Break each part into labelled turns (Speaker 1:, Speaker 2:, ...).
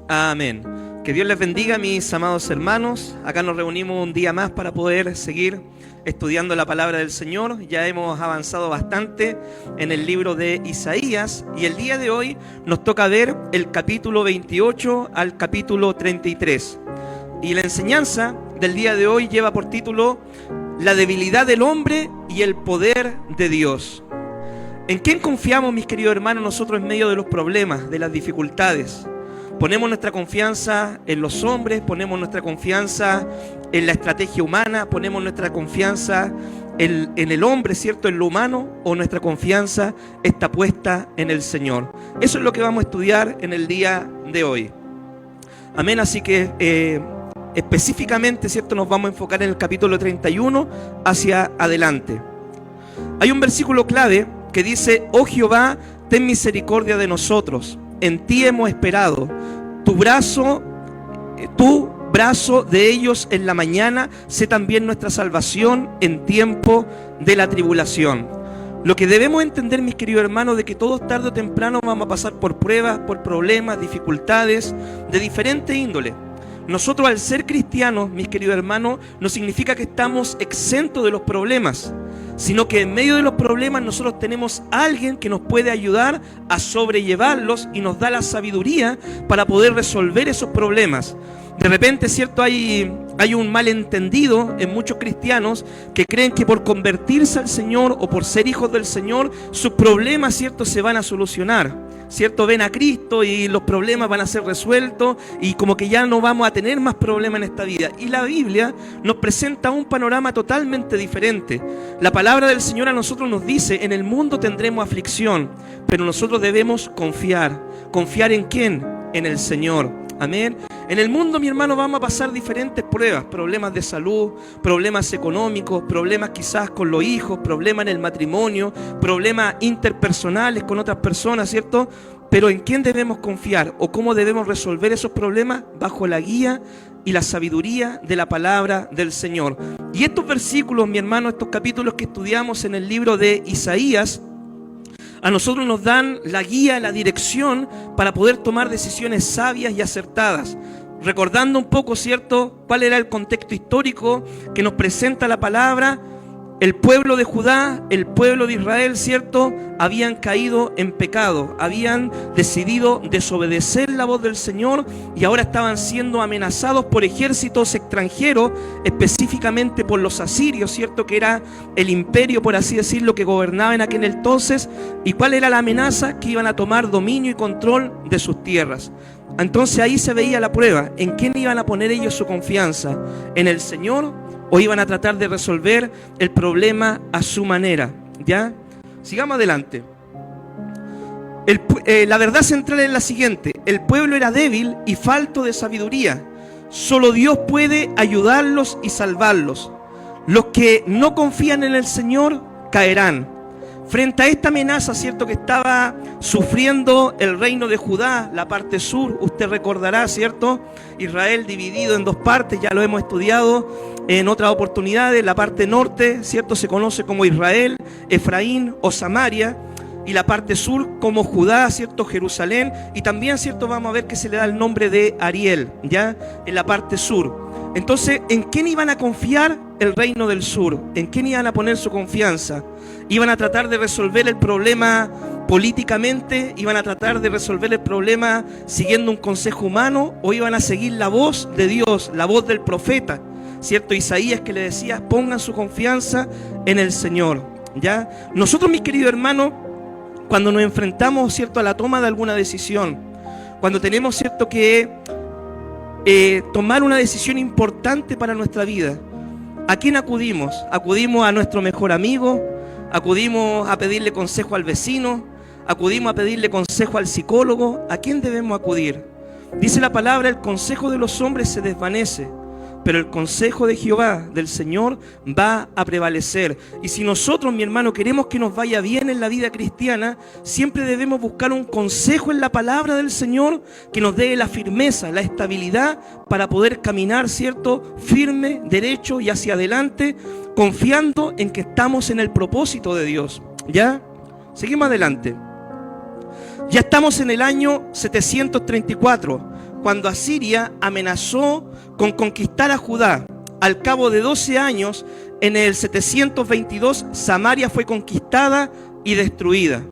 Speaker 1: Amén. Que Dios les bendiga, mis amados hermanos. Acá nos reunimos un día más para poder seguir estudiando la palabra del Señor. Ya hemos avanzado bastante en el libro de Isaías y el día de hoy nos toca ver el capítulo 28 al capítulo 33. Y la enseñanza del día de hoy lleva por título La debilidad del hombre y el poder de Dios. ¿En quién confiamos, mis queridos hermanos, nosotros en medio de los problemas, de las dificultades? Ponemos nuestra confianza en los hombres, ponemos nuestra confianza en la estrategia humana, ponemos nuestra confianza en el hombre, ¿cierto? En lo humano, o nuestra confianza está puesta en el Señor. Eso es lo que vamos a estudiar en el día de hoy. Amén, así que específicamente, ¿cierto? Nos vamos a enfocar en el capítulo 31 hacia adelante. Hay un versículo clave que dice: oh Jehová, ten misericordia de nosotros, en ti hemos esperado, tu brazo de ellos en la mañana, sé también nuestra salvación en tiempo de la tribulación. Lo que debemos entender, mis queridos hermanos, de que todos tarde o temprano vamos a pasar por pruebas, por problemas, dificultades de diferente índole. Nosotros, al ser cristianos, mis queridos hermanos, no significa que estamos exentos de los problemas, sino que en medio de los problemas nosotros tenemos a alguien que nos puede ayudar a sobrellevarlos y nos da la sabiduría para poder resolver esos problemas. De repente, ¿cierto? Hay un malentendido en muchos cristianos que creen que por convertirse al Señor o por ser hijos del Señor, sus problemas, ¿cierto?, se van a solucionar. ¿Cierto? Ven a Cristo y los problemas van a ser resueltos y como que ya no vamos a tener más problemas en esta vida. Y la Biblia nos presenta un panorama totalmente diferente. La palabra del Señor a nosotros nos dice: en el mundo tendremos aflicción, pero nosotros debemos confiar. ¿Confiar en quién? En el Señor. Amén. En el mundo, mi hermano, vamos a pasar diferentes pruebas, problemas de salud, problemas económicos, problemas quizás con los hijos, problemas en el matrimonio, problemas interpersonales con otras personas, ¿cierto? Pero ¿en quién debemos confiar o cómo debemos resolver esos problemas? Bajo la guía y la sabiduría de la palabra del Señor. Y estos versículos, mi hermano, estos capítulos que estudiamos en el libro de Isaías, a nosotros nos dan la guía, la dirección para poder tomar decisiones sabias y acertadas. Recordando un poco, ¿cierto?, cuál era el contexto histórico que nos presenta la palabra. El pueblo de Judá, el pueblo de Israel, ¿cierto?, habían caído en pecado, habían decidido desobedecer la voz del Señor y ahora estaban siendo amenazados por ejércitos extranjeros, específicamente por los asirios, ¿cierto?, que era el imperio, por así decirlo, que gobernaba en aquel entonces. ¿Y cuál era la amenaza? Que iban a tomar dominio y control de sus tierras. Entonces ahí se veía la prueba. ¿En quién iban a poner ellos su confianza? ¿En el Señor o iban a tratar de resolver el problema a su manera? ¿Ya? Sigamos adelante. La verdad central es la siguiente: el pueblo era débil y falto de sabiduría. Solo Dios puede ayudarlos y salvarlos. Los que no confían en el Señor caerán. Frente a esta amenaza, ¿cierto?, que estaba sufriendo el reino de Judá, la parte sur, usted recordará, ¿cierto?, Israel dividido en dos partes, ya lo hemos estudiado en otras oportunidades. La parte norte, ¿cierto?, se conoce como Israel, Efraín o Samaria, y la parte sur como Judá, ¿cierto?, Jerusalén, y también, ¿cierto?, vamos a ver que se le da el nombre de Ariel, ¿ya?, en la parte sur. Entonces, ¿en quién iban a confiar el reino del sur? ¿En quién iban a poner su confianza? ¿Iban a tratar de resolver el problema políticamente? ¿Iban a tratar de resolver el problema siguiendo un consejo humano? ¿O iban a seguir la voz de Dios, la voz del profeta, ¿cierto?, Isaías, que le decía: pongan su confianza en el Señor? ¿Ya? Nosotros, mis queridos hermanos, cuando nos enfrentamos, ¿cierto?, a la toma de alguna decisión, cuando tenemos, ¿cierto?, que tomar una decisión importante para nuestra vida, ¿a quién acudimos? ¿Acudimos a nuestro mejor amigo? ¿Acudimos a pedirle consejo al vecino? ¿Acudimos a pedirle consejo al psicólogo? ¿A quién debemos acudir? Dice la palabra: el consejo de los hombres se desvanece, pero el consejo de Jehová, del Señor, va a prevalecer. Y si nosotros, mi hermano, queremos que nos vaya bien en la vida cristiana, siempre debemos buscar un consejo en la palabra del Señor que nos dé la firmeza, la estabilidad para poder caminar, ¿cierto?, firme, derecho y hacia adelante, confiando en que estamos en el propósito de Dios. ¿Ya? Seguimos adelante. Ya estamos en el año 734, cuando Asiria amenazó con conquistar a Judá. Al cabo de 12 años, en el 722, Samaria fue conquistada y destruida.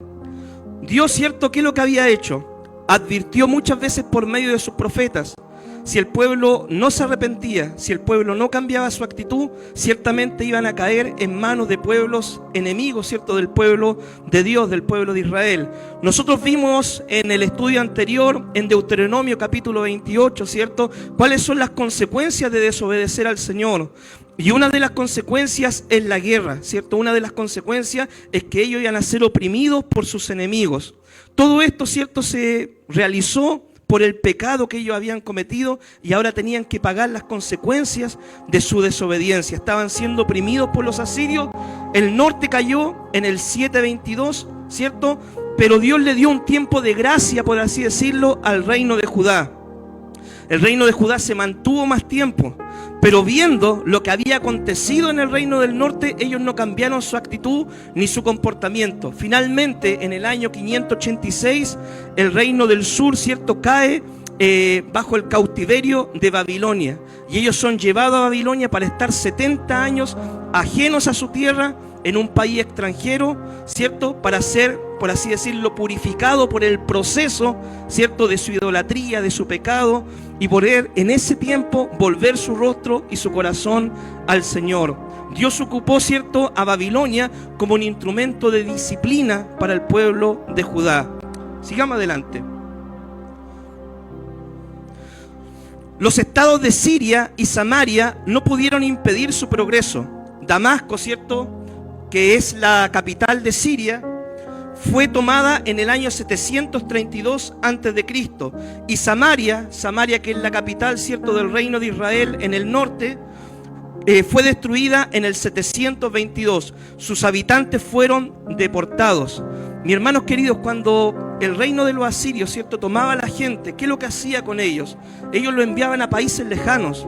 Speaker 1: Dios, ¿cierto?, ¿qué es lo que había hecho? Advirtió muchas veces por medio de sus profetas. Si el pueblo no se arrepentía, si el pueblo no cambiaba su actitud, ciertamente iban a caer en manos de pueblos enemigos, ¿cierto?, del pueblo de Dios, del pueblo de Israel. Nosotros vimos en el estudio anterior, en Deuteronomio capítulo 28, ¿cierto?, cuáles son las consecuencias de desobedecer al Señor. Y una de las consecuencias es la guerra, ¿cierto? Una de las consecuencias es que ellos iban a ser oprimidos por sus enemigos. Todo esto, ¿cierto?, se realizó por el pecado que ellos habían cometido y ahora tenían que pagar las consecuencias de su desobediencia. Estaban siendo oprimidos por los asirios. El norte cayó en el 722, ¿cierto? Pero Dios le dio un tiempo de gracia, por así decirlo, al reino de Judá. El reino de Judá se mantuvo más tiempo, pero viendo lo que había acontecido en el reino del norte, ellos no cambiaron su actitud ni su comportamiento. Finalmente, en el año 586, el reino del sur, ¿cierto?, cae bajo el cautiverio de Babilonia. Y ellos son llevados a Babilonia para estar 70 años ajenos a su tierra, en un país extranjero, ¿cierto?, para ser, por así decirlo, purificado por el proceso, ¿cierto?, de su idolatría, de su pecado, y poder en ese tiempo volver su rostro y su corazón al Señor. Dios ocupó, ¿cierto?, a Babilonia como un instrumento de disciplina para el pueblo de Judá. Sigamos adelante. Los estados de Siria y Samaria no pudieron impedir su progreso. Damasco, ¿cierto?, que es la capital de Siria, fue tomada en el año 732 a.C. Y Samaria, que es la capital, ¿cierto?, del reino de Israel en el norte, fue destruida en el 722. Sus habitantes fueron deportados. Mis hermanos queridos, cuando el reino de los asirios, ¿cierto?, tomaba a la gente, ¿qué es lo que hacía con ellos? Ellos lo enviaban a países lejanos.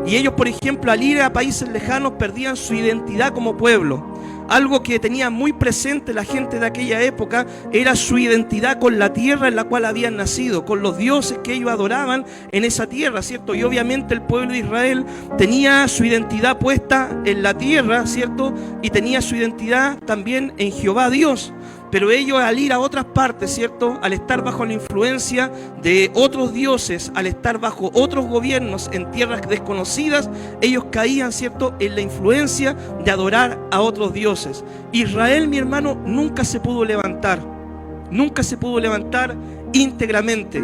Speaker 1: Y ellos, por ejemplo, al ir a países lejanos, perdían su identidad como pueblo. Algo que tenía muy presente la gente de aquella época era su identidad con la tierra en la cual habían nacido, con los dioses que ellos adoraban en esa tierra, ¿cierto? Y obviamente el pueblo de Israel tenía su identidad puesta en la tierra, ¿cierto? Y tenía su identidad también en Jehová Dios. Pero ellos, al ir a otras partes, ¿cierto?, al estar bajo la influencia de otros dioses, al estar bajo otros gobiernos en tierras desconocidas, ellos caían, ¿cierto?, en la influencia de adorar a otros dioses. Israel, mi hermano, nunca se pudo levantar íntegramente.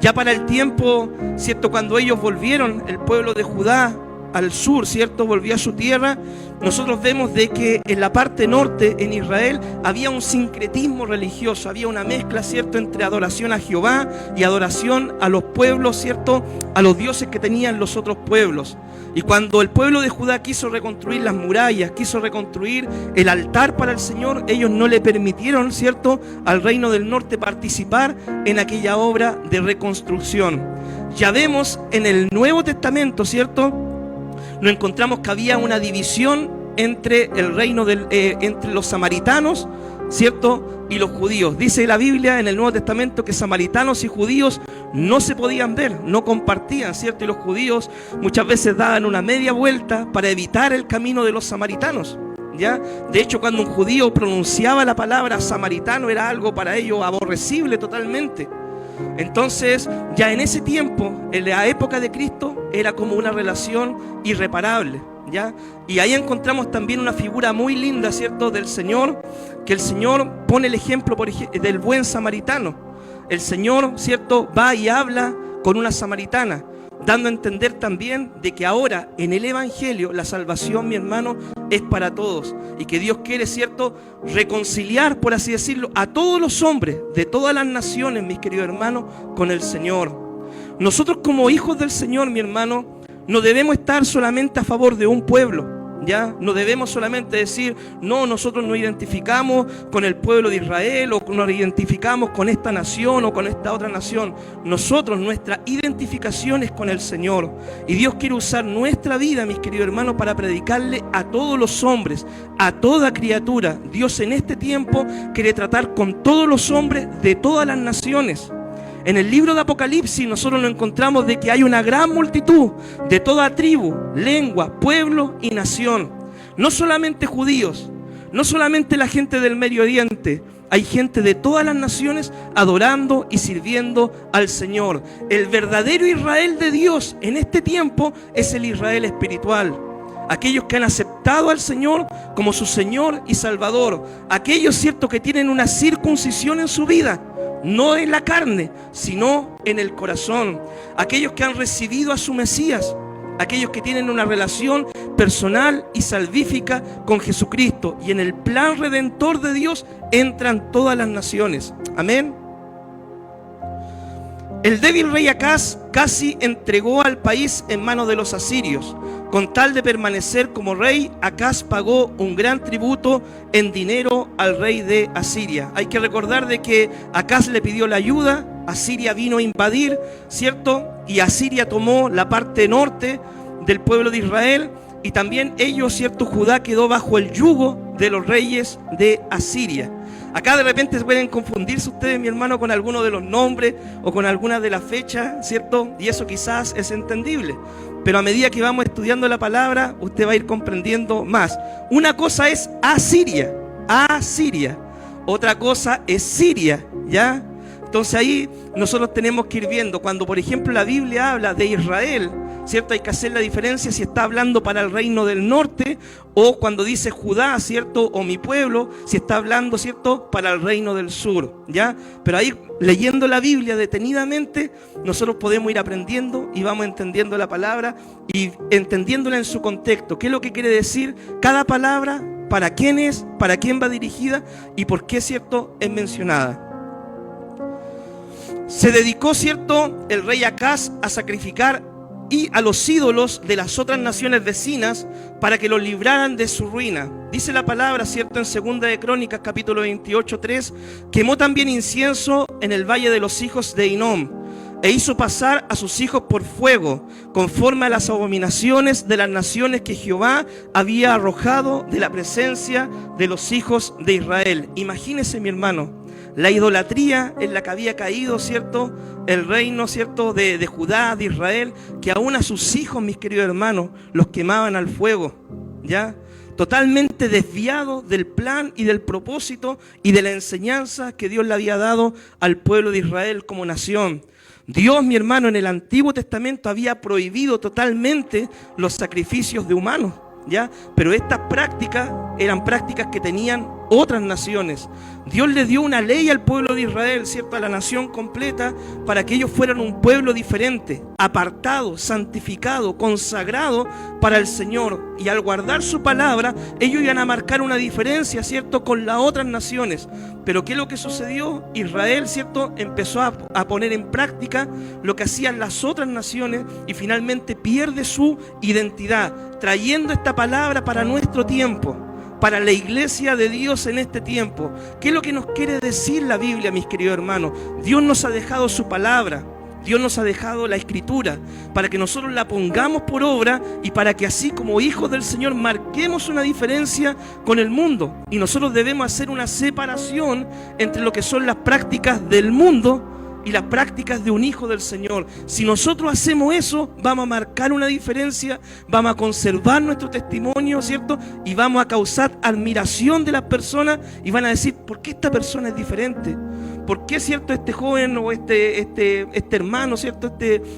Speaker 1: Ya para el tiempo, ¿cierto?, cuando ellos volvieron, el pueblo de Judá al sur, ¿cierto?, volvió a su tierra, nosotros vemos de que en la parte norte, en Israel, había un sincretismo religioso, había una mezcla, ¿cierto?, entre adoración a Jehová y adoración a los pueblos, ¿cierto?, a los dioses que tenían los otros pueblos. Y cuando el pueblo de Judá quiso reconstruir las murallas, quiso reconstruir el altar para el Señor, ellos no le permitieron, ¿cierto?, al reino del norte participar en aquella obra de reconstrucción. Ya vemos en el Nuevo Testamento, ¿cierto?, nos encontramos que había una división entre el reino entre los samaritanos, ¿cierto?, y los judíos. Dice la Biblia en el Nuevo Testamento que samaritanos y judíos no se podían ver, no compartían, ¿cierto? Y los judíos muchas veces daban una media vuelta para evitar el camino de los samaritanos, ¿ya? De hecho, cuando un judío pronunciaba la palabra samaritano, era algo para ellos aborrecible totalmente. Entonces, ya en ese tiempo, en la época de Cristo, era como una relación irreparable, ¿ya? Y ahí encontramos también una figura muy linda, ¿cierto?, del Señor, que el Señor pone el ejemplo del buen samaritano. El Señor, ¿cierto?, va y habla con una samaritana, dando a entender también de que ahora en el Evangelio la salvación, mi hermano, es para todos, y que Dios quiere, ¿cierto?, reconciliar, por así decirlo, a todos los hombres de todas las naciones, mis queridos hermanos, con el Señor. Nosotros como hijos del Señor, mi hermano, no debemos estar solamente a favor de un pueblo, ¿ya? No debemos solamente decir, no, nosotros nos identificamos con el pueblo de Israel, o nos identificamos con esta nación o con esta otra nación. Nosotros, nuestra identificación es con el Señor. Y Dios quiere usar nuestra vida, mis queridos hermanos, para predicarle a todos los hombres, a toda criatura. Dios en este tiempo quiere tratar con todos los hombres de todas las naciones. En el libro de Apocalipsis nosotros nos encontramos de que hay una gran multitud de toda tribu, lengua, pueblo y nación. No solamente judíos, no solamente la gente del Medio Oriente, hay gente de todas las naciones adorando y sirviendo al Señor. El verdadero Israel de Dios en este tiempo es el Israel espiritual. Aquellos que han aceptado al Señor como su Señor y Salvador. Aquellos, cierto, que tienen una circuncisión en su vida, no en la carne, sino en el corazón. Aquellos que han recibido a su Mesías. Aquellos que tienen una relación personal y salvífica con Jesucristo. Y en el plan redentor de Dios entran todas las naciones. Amén. El débil rey Acaz casi entregó al país en manos de los asirios. Con tal de permanecer como rey, Acaz pagó un gran tributo en dinero al rey de Asiria. Hay que recordar de que Acaz le pidió la ayuda, Asiria vino a invadir, ¿cierto? Y Asiria tomó la parte norte del pueblo de Israel, y también ellos, ¿cierto? Judá quedó bajo el yugo de los reyes de Asiria. Acá de repente pueden confundirse ustedes, mi hermano, con alguno de los nombres o con alguna de las fechas, ¿cierto? Y eso quizás es entendible. Pero a medida que vamos estudiando la palabra, usted va a ir comprendiendo más. Una cosa es Asiria, Asiria. Otra cosa es Siria, ¿ya? Entonces ahí nosotros tenemos que ir viendo. Cuando, por ejemplo, la Biblia habla de Israel, ¿cierto? Hay que hacer la diferencia si está hablando para el reino del norte o cuando dice Judá, ¿cierto? O mi pueblo, si está hablando, ¿cierto? Para el reino del sur, ¿ya? Pero ahí, leyendo la Biblia detenidamente, nosotros podemos ir aprendiendo y vamos entendiendo la palabra y entendiéndola en su contexto. ¿Qué es lo que quiere decir cada palabra? ¿Para quién es? ¿Para quién va dirigida? ¿Y por qué, ¿cierto? Es mencionada. Se dedicó, ¿cierto? El rey Acaz a sacrificar y a los ídolos de las otras naciones vecinas para que los libraran de su ruina. Dice la palabra, ¿cierto? En 2 de Crónicas, capítulo 28, 3, quemó también incienso en el valle de los hijos de Hinom, e hizo pasar a sus hijos por fuego, conforme a las abominaciones de las naciones que Jehová había arrojado de la presencia de los hijos de Israel. Imagínese, mi hermano, la idolatría en la que había caído, ¿cierto? El reino, ¿cierto? De Judá, de Israel, que aún a sus hijos, mis queridos hermanos, los quemaban al fuego, ¿ya? Totalmente desviados del plan y del propósito y de la enseñanza que Dios le había dado al pueblo de Israel como nación. Dios, mi hermano, en el Antiguo Testamento había prohibido totalmente los sacrificios de humanos, ¿ya? Pero estas prácticas eran prácticas que tenían otras naciones. Dios le dio una ley al pueblo de Israel, ¿cierto? A la nación completa, para que ellos fueran un pueblo diferente, apartado, santificado, consagrado para el Señor. Y al guardar su palabra, ellos iban a marcar una diferencia, ¿cierto? Con las otras naciones. Pero ¿qué es lo que sucedió? Israel, ¿cierto? Empezó a poner en práctica lo que hacían las otras naciones y finalmente pierde su identidad, trayendo esta palabra para nuestro tiempo, para la iglesia de Dios en este tiempo. ¿Qué es lo que nos quiere decir la Biblia, mis queridos hermanos? Dios nos ha dejado su palabra, Dios nos ha dejado la Escritura, para que nosotros la pongamos por obra y para que así como hijos del Señor marquemos una diferencia con el mundo. Y nosotros debemos hacer una separación entre lo que son las prácticas del mundo y las prácticas de un hijo del Señor. Si nosotros hacemos eso, vamos a marcar una diferencia, vamos a conservar nuestro testimonio, ¿cierto? Y vamos a causar admiración de las personas y van a decir, ¿por qué esta persona es diferente? ¿Por qué, cierto, este joven o este hermano, cierto,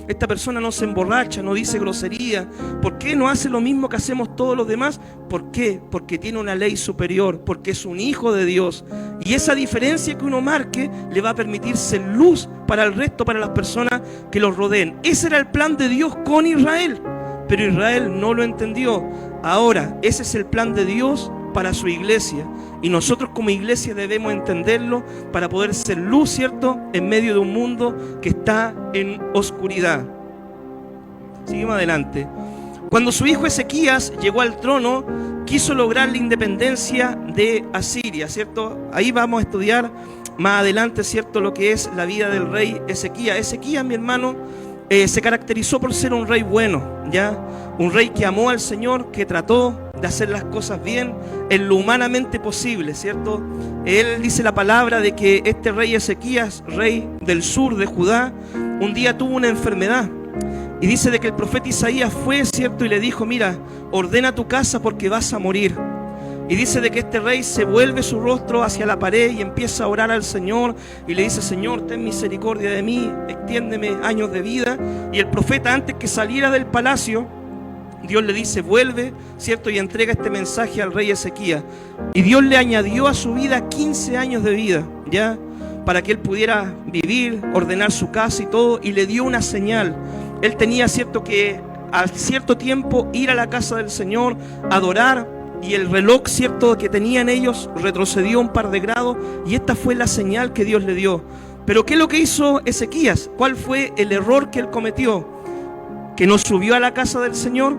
Speaker 1: esta persona no se emborracha, no dice grosería? ¿Por qué no hace lo mismo que hacemos todos los demás? ¿Por qué? Porque tiene una ley superior, porque es un hijo de Dios. Y esa diferencia que uno marque le va a permitir ser luz para el resto, para las personas que los rodeen. Ese era el plan de Dios con Israel, pero Israel no lo entendió. Ahora, ese es el plan de Dios para su iglesia, y nosotros como iglesia debemos entenderlo para poder ser luz, ¿cierto?, en medio de un mundo que está en oscuridad. Seguimos adelante. Cuando su hijo Ezequías llegó al trono, quiso lograr la independencia de Asiria, ¿cierto? Ahí vamos a estudiar más adelante, ¿cierto?, lo que es la vida del rey Ezequías. Ezequías, mi hermano, se caracterizó por ser un rey bueno, ¿ya? Un rey que amó al Señor, que trató de hacer las cosas bien en lo humanamente posible, ¿cierto? Él dice la palabra de que este rey Ezequías, rey del sur de Judá, un día tuvo una enfermedad. Y dice de que el profeta Isaías fue, ¿cierto? Y le dijo, mira, ordena tu casa porque vas a morir. Y dice de que este rey se vuelve su rostro hacia la pared y empieza a orar al Señor y le dice, Señor, ten misericordia de mí, extiéndeme años de vida. Y el profeta, antes que saliera del palacio, Dios le dice, vuelve, ¿cierto? Y entrega este mensaje al rey Ezequías. Y Dios le añadió a su vida 15 años de vida, ¿ya? Para que él pudiera vivir, ordenar su casa y todo, y le dio una señal. Él tenía, ¿cierto?, que a cierto tiempo ir a la casa del Señor, adorar, y el reloj, ¿cierto?, que tenían ellos retrocedió un par de grados, y esta fue la señal que Dios le dio. Pero ¿qué es lo que hizo Ezequías? ¿Cuál fue el error que él cometió? Que no subió a la casa del Señor,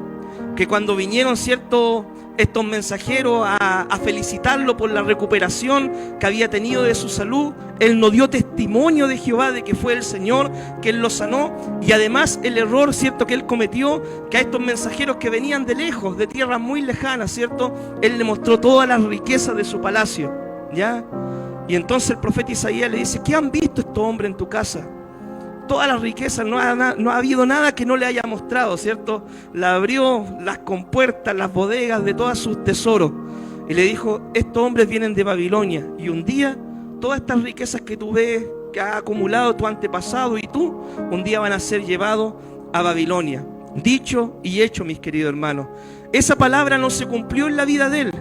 Speaker 1: que cuando vinieron, ¿cierto?, estos mensajeros a felicitarlo por la recuperación que había tenido de su salud, él no dio testimonio de Jehová de que fue el Señor que él lo sanó. Y además el error, ¿cierto?, que él cometió, que a estos mensajeros que venían de lejos, de tierras muy lejanas, ¿cierto?, él le mostró todas las riquezas de su palacio, ¿ya? Y entonces el profeta Isaías le dice, ¿qué han visto estos hombres en tu casa? Todas las riquezas, no ha habido nada que no le haya mostrado, ¿cierto? Le abrió las compuertas, las bodegas de todos sus tesoros. Y le dijo, estos hombres vienen de Babilonia. Y un día, todas estas riquezas que tú ves, que ha acumulado tu antepasado y tú, un día van a ser llevados a Babilonia. Dicho y hecho, mis queridos hermanos. Esa palabra no se cumplió en la vida de él,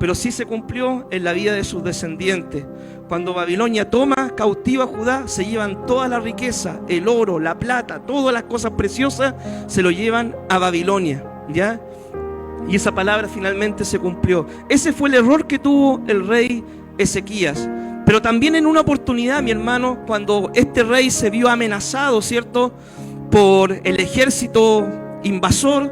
Speaker 1: pero sí se cumplió en la vida de sus descendientes. Cuando Babilonia toma cautiva a Judá, se llevan toda la riqueza, el oro, la plata, todas las cosas preciosas, se lo llevan a Babilonia, ¿ya? Y esa palabra finalmente se cumplió. Ese fue el error que tuvo el rey Ezequías. Pero también en una oportunidad, mi hermano, cuando este rey se vio amenazado, ¿cierto?, por el ejército invasor,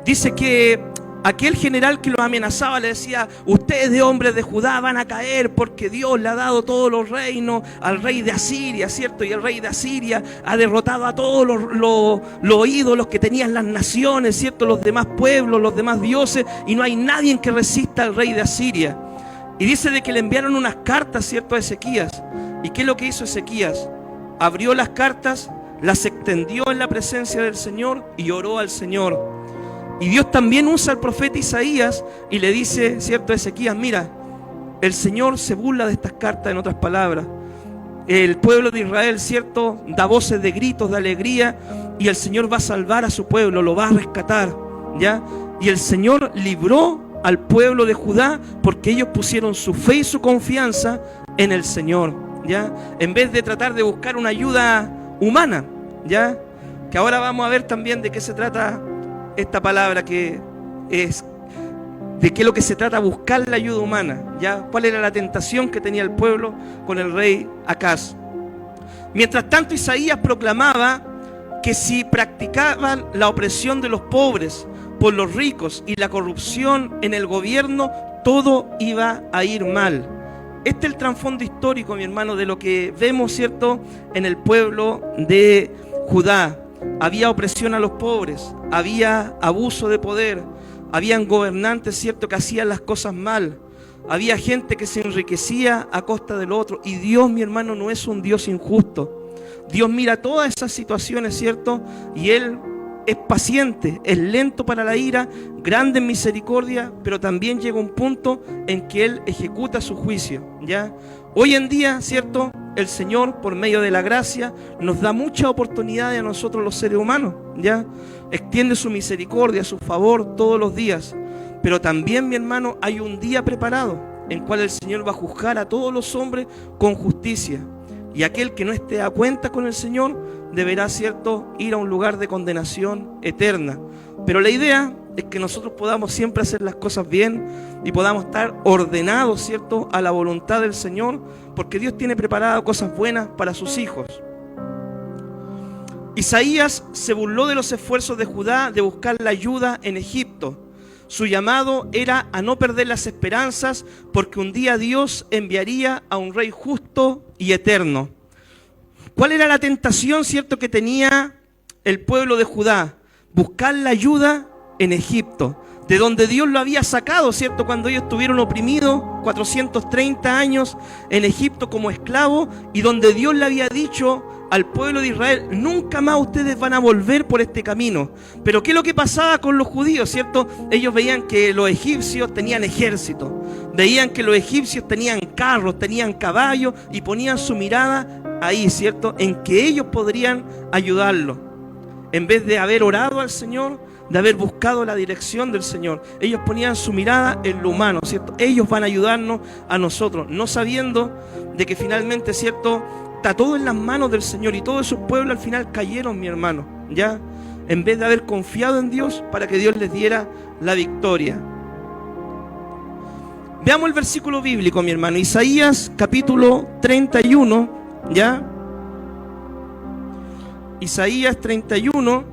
Speaker 1: dice que aquel general que los amenazaba le decía, ustedes de hombres de Judá van a caer porque Dios le ha dado todos los reinos al rey de Asiria, ¿cierto? Y el rey de Asiria ha derrotado a todos los ídolos que tenían las naciones, ¿cierto? Los demás pueblos, los demás dioses, y no hay nadie que resista al rey de Asiria. Y dice de que le enviaron unas cartas, ¿cierto?, a Ezequías. ¿Y qué es lo que hizo Ezequías? Abrió las cartas, las extendió en la presencia del Señor y oró al Señor. Y Dios también usa al profeta Isaías y le dice, ¿cierto?, a Ezequías, mira, el Señor se burla de estas cartas, en otras palabras. El pueblo de Israel, ¿cierto?, da voces de gritos, de alegría, y el Señor va a salvar a su pueblo, lo va a rescatar, ¿ya? Y el Señor libró al pueblo de Judá porque ellos pusieron su fe y su confianza en el Señor, ¿ya? En vez de tratar de buscar una ayuda humana, ¿ya? Que ahora vamos a ver también de qué se trata esta palabra, que es de qué es lo que se trata, buscar la ayuda humana, ¿ya? ¿Cuál era la tentación que tenía el pueblo con el rey Acaz? Mientras tanto, Isaías proclamaba que si practicaban la opresión de los pobres por los ricos y la corrupción en el gobierno, todo iba a ir mal. Este es el trasfondo histórico, mi hermano, de lo que vemos, ¿cierto?, en el pueblo de Judá. Había opresión a los pobres, había abuso de poder, habían gobernantes, ¿cierto?, que hacían las cosas mal, había gente que se enriquecía a costa del otro. Y Dios, mi hermano, no es un Dios injusto. Dios mira todas esas situaciones, ¿cierto?, y Él es paciente, es lento para la ira, grande en misericordia, pero también llega un punto en que Él ejecuta su juicio, ¿ya? Hoy en día, ¿cierto?, el Señor, por medio de la gracia, nos da muchas oportunidades a nosotros los seres humanos, ¿ya? Extiende su misericordia, su favor todos los días. Pero también, mi hermano, hay un día preparado en cual el Señor va a juzgar a todos los hombres con justicia. Y aquel que no esté a cuenta con el Señor deberá, ¿cierto?, ir a un lugar de condenación eterna. Pero la idea es que nosotros podamos siempre hacer las cosas bien y podamos estar ordenados, ¿cierto?, a la voluntad del Señor, porque Dios tiene preparadas cosas buenas para sus hijos. Isaías se burló de los esfuerzos de Judá de buscar la ayuda en Egipto. Su llamado era a no perder las esperanzas, porque un día Dios enviaría a un rey justo y eterno. ¿Cuál era la tentación, cierto, que tenía el pueblo de Judá? Buscar la ayuda en Egipto. de donde Dios lo había sacado, ¿cierto? Cuando ellos estuvieron oprimidos 430 años en Egipto como esclavos, y donde Dios le había dicho al pueblo de Israel: nunca más ustedes van a volver por este camino. Pero ¿qué es lo que pasaba con los judíos, cierto? Ellos veían que los egipcios tenían ejército, veían que los egipcios tenían carros, tenían caballos, y ponían su mirada ahí, ¿cierto? En que ellos podrían ayudarlos. En vez de haber orado al Señor, de haber buscado la dirección del Señor, ellos ponían su mirada en lo humano, ¿cierto? Ellos van a ayudarnos a nosotros, no sabiendo de que finalmente, ¿cierto?, está todo en las manos del Señor, y todos esos pueblos al final cayeron, mi hermano, ¿ya? En vez de haber confiado en Dios para que Dios les diera la victoria. Veamos el versículo bíblico, mi hermano, Isaías capítulo 31, ¿ya? Isaías 31,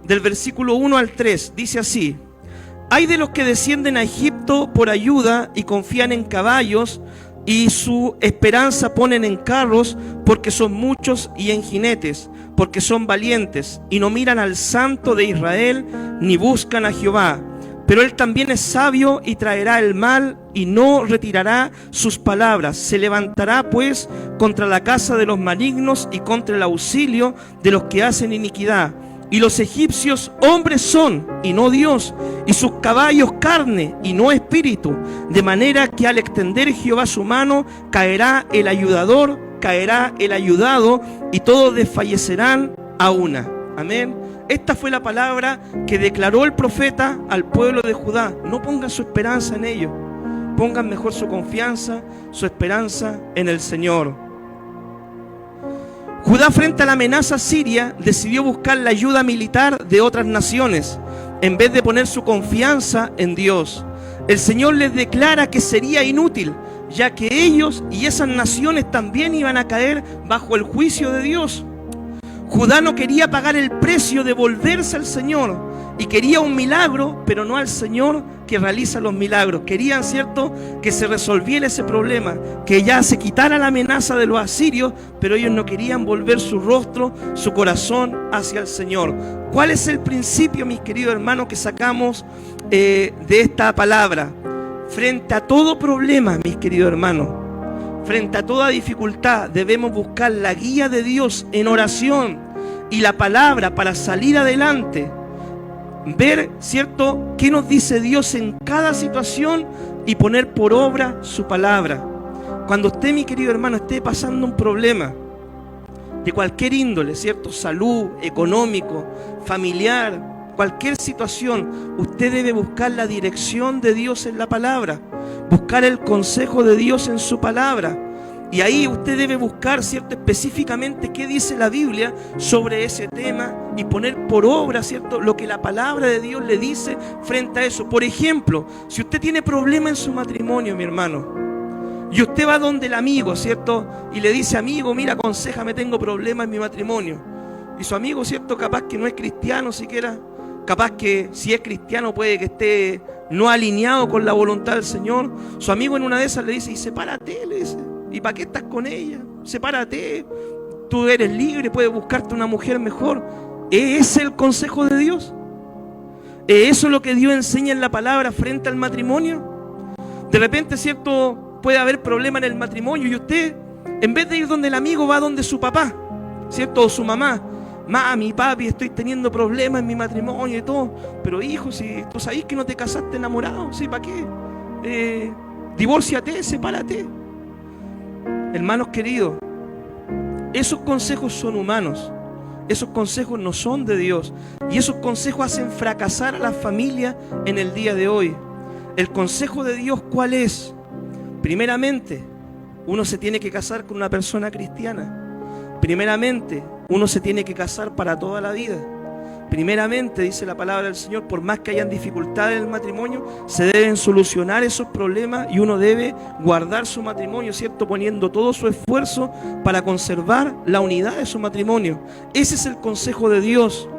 Speaker 1: del versículo 1 al 3, dice así: Hay de los que descienden a Egipto por ayuda y confían en caballos, y su esperanza ponen en carros, porque son muchos, y en jinetes, porque son valientes, y no miran al Santo de Israel, ni buscan a Jehová. Pero él también es sabio y traerá el mal, y no retirará sus palabras. Se levantará pues contra la casa de los malignos y contra el auxilio de los que hacen iniquidad. Y los egipcios hombres son, y no Dios, y sus caballos carne, y no espíritu. De manera que al extender Jehová su mano, caerá el ayudador, caerá el ayudado, y todos desfallecerán a una. Amén. Esta fue la palabra que declaró el profeta al pueblo de Judá. No pongan su esperanza en ellos, pongan mejor su confianza, su esperanza en el Señor. Judá, frente a la amenaza siria, decidió buscar la ayuda militar de otras naciones, en vez de poner su confianza en Dios. El Señor les declara que sería inútil, ya que ellos y esas naciones también iban a caer bajo el juicio de Dios. Judá no quería pagar el precio de volverse al Señor, y quería un milagro, pero no al Señor que realiza los milagros. Querían, ¿cierto?, que se resolviera ese problema, que ya se quitara la amenaza de los asirios, pero ellos no querían volver su rostro, su corazón hacia el Señor. ¿Cuál es el principio, mis queridos hermanos, que sacamos de esta palabra? Frente a todo problema, mis queridos hermanos, frente a toda dificultad, debemos buscar la guía de Dios en oración y la palabra para salir adelante. Ver, ¿cierto?, qué nos dice Dios en cada situación y poner por obra su palabra. Cuando usted, mi querido hermano, esté pasando un problema de cualquier índole, ¿cierto?, salud, económico, familiar, cualquier situación, usted debe buscar la dirección de Dios en la palabra, buscar el consejo de Dios en su palabra. Y ahí usted debe buscar, ¿cierto?, específicamente qué dice la Biblia sobre ese tema y poner por obra, ¿cierto?, lo que la palabra de Dios le dice frente a eso. Por ejemplo, si usted tiene problema en su matrimonio, mi hermano, y usted va donde el amigo, ¿cierto?, y le dice: amigo, mira, aconséjame, tengo problema en mi matrimonio. Y su amigo, ¿cierto?, capaz que no es cristiano siquiera, capaz que si es cristiano puede que esté no alineado con la voluntad del Señor. Su amigo en una de esas le dice: y sepárate, le dice. ¿Y para qué estás con ella? Sepárate, tú eres libre, puedes buscarte una mujer mejor. ¿Es ese el consejo de Dios? ¿Es eso lo que Dios enseña en la palabra frente al matrimonio? De repente, ¿cierto?, puede haber problema en el matrimonio, y usted, en vez de ir donde el amigo, va donde su papá, ¿cierto?, o su mamá. Mami, papi, estoy teniendo problemas en mi matrimonio y todo. Pero hijo, si tú sabes que no te casaste enamorado, ¿sí? ¿Para qué? Divórciate, sepárate. Hermanos queridos, esos consejos son humanos, esos consejos no son de Dios, y esos consejos hacen fracasar a la familia en el día de hoy. El consejo de Dios, ¿cuál es? Primeramente, uno se tiene que casar con una persona cristiana. Primeramente, uno se tiene que casar para toda la vida. Primeramente, dice la palabra del Señor, por más que hayan dificultades en el matrimonio, se deben solucionar esos problemas, y uno debe guardar su matrimonio, ¿cierto?, poniendo todo su esfuerzo para conservar la unidad de su matrimonio. Ese es el consejo de Dios.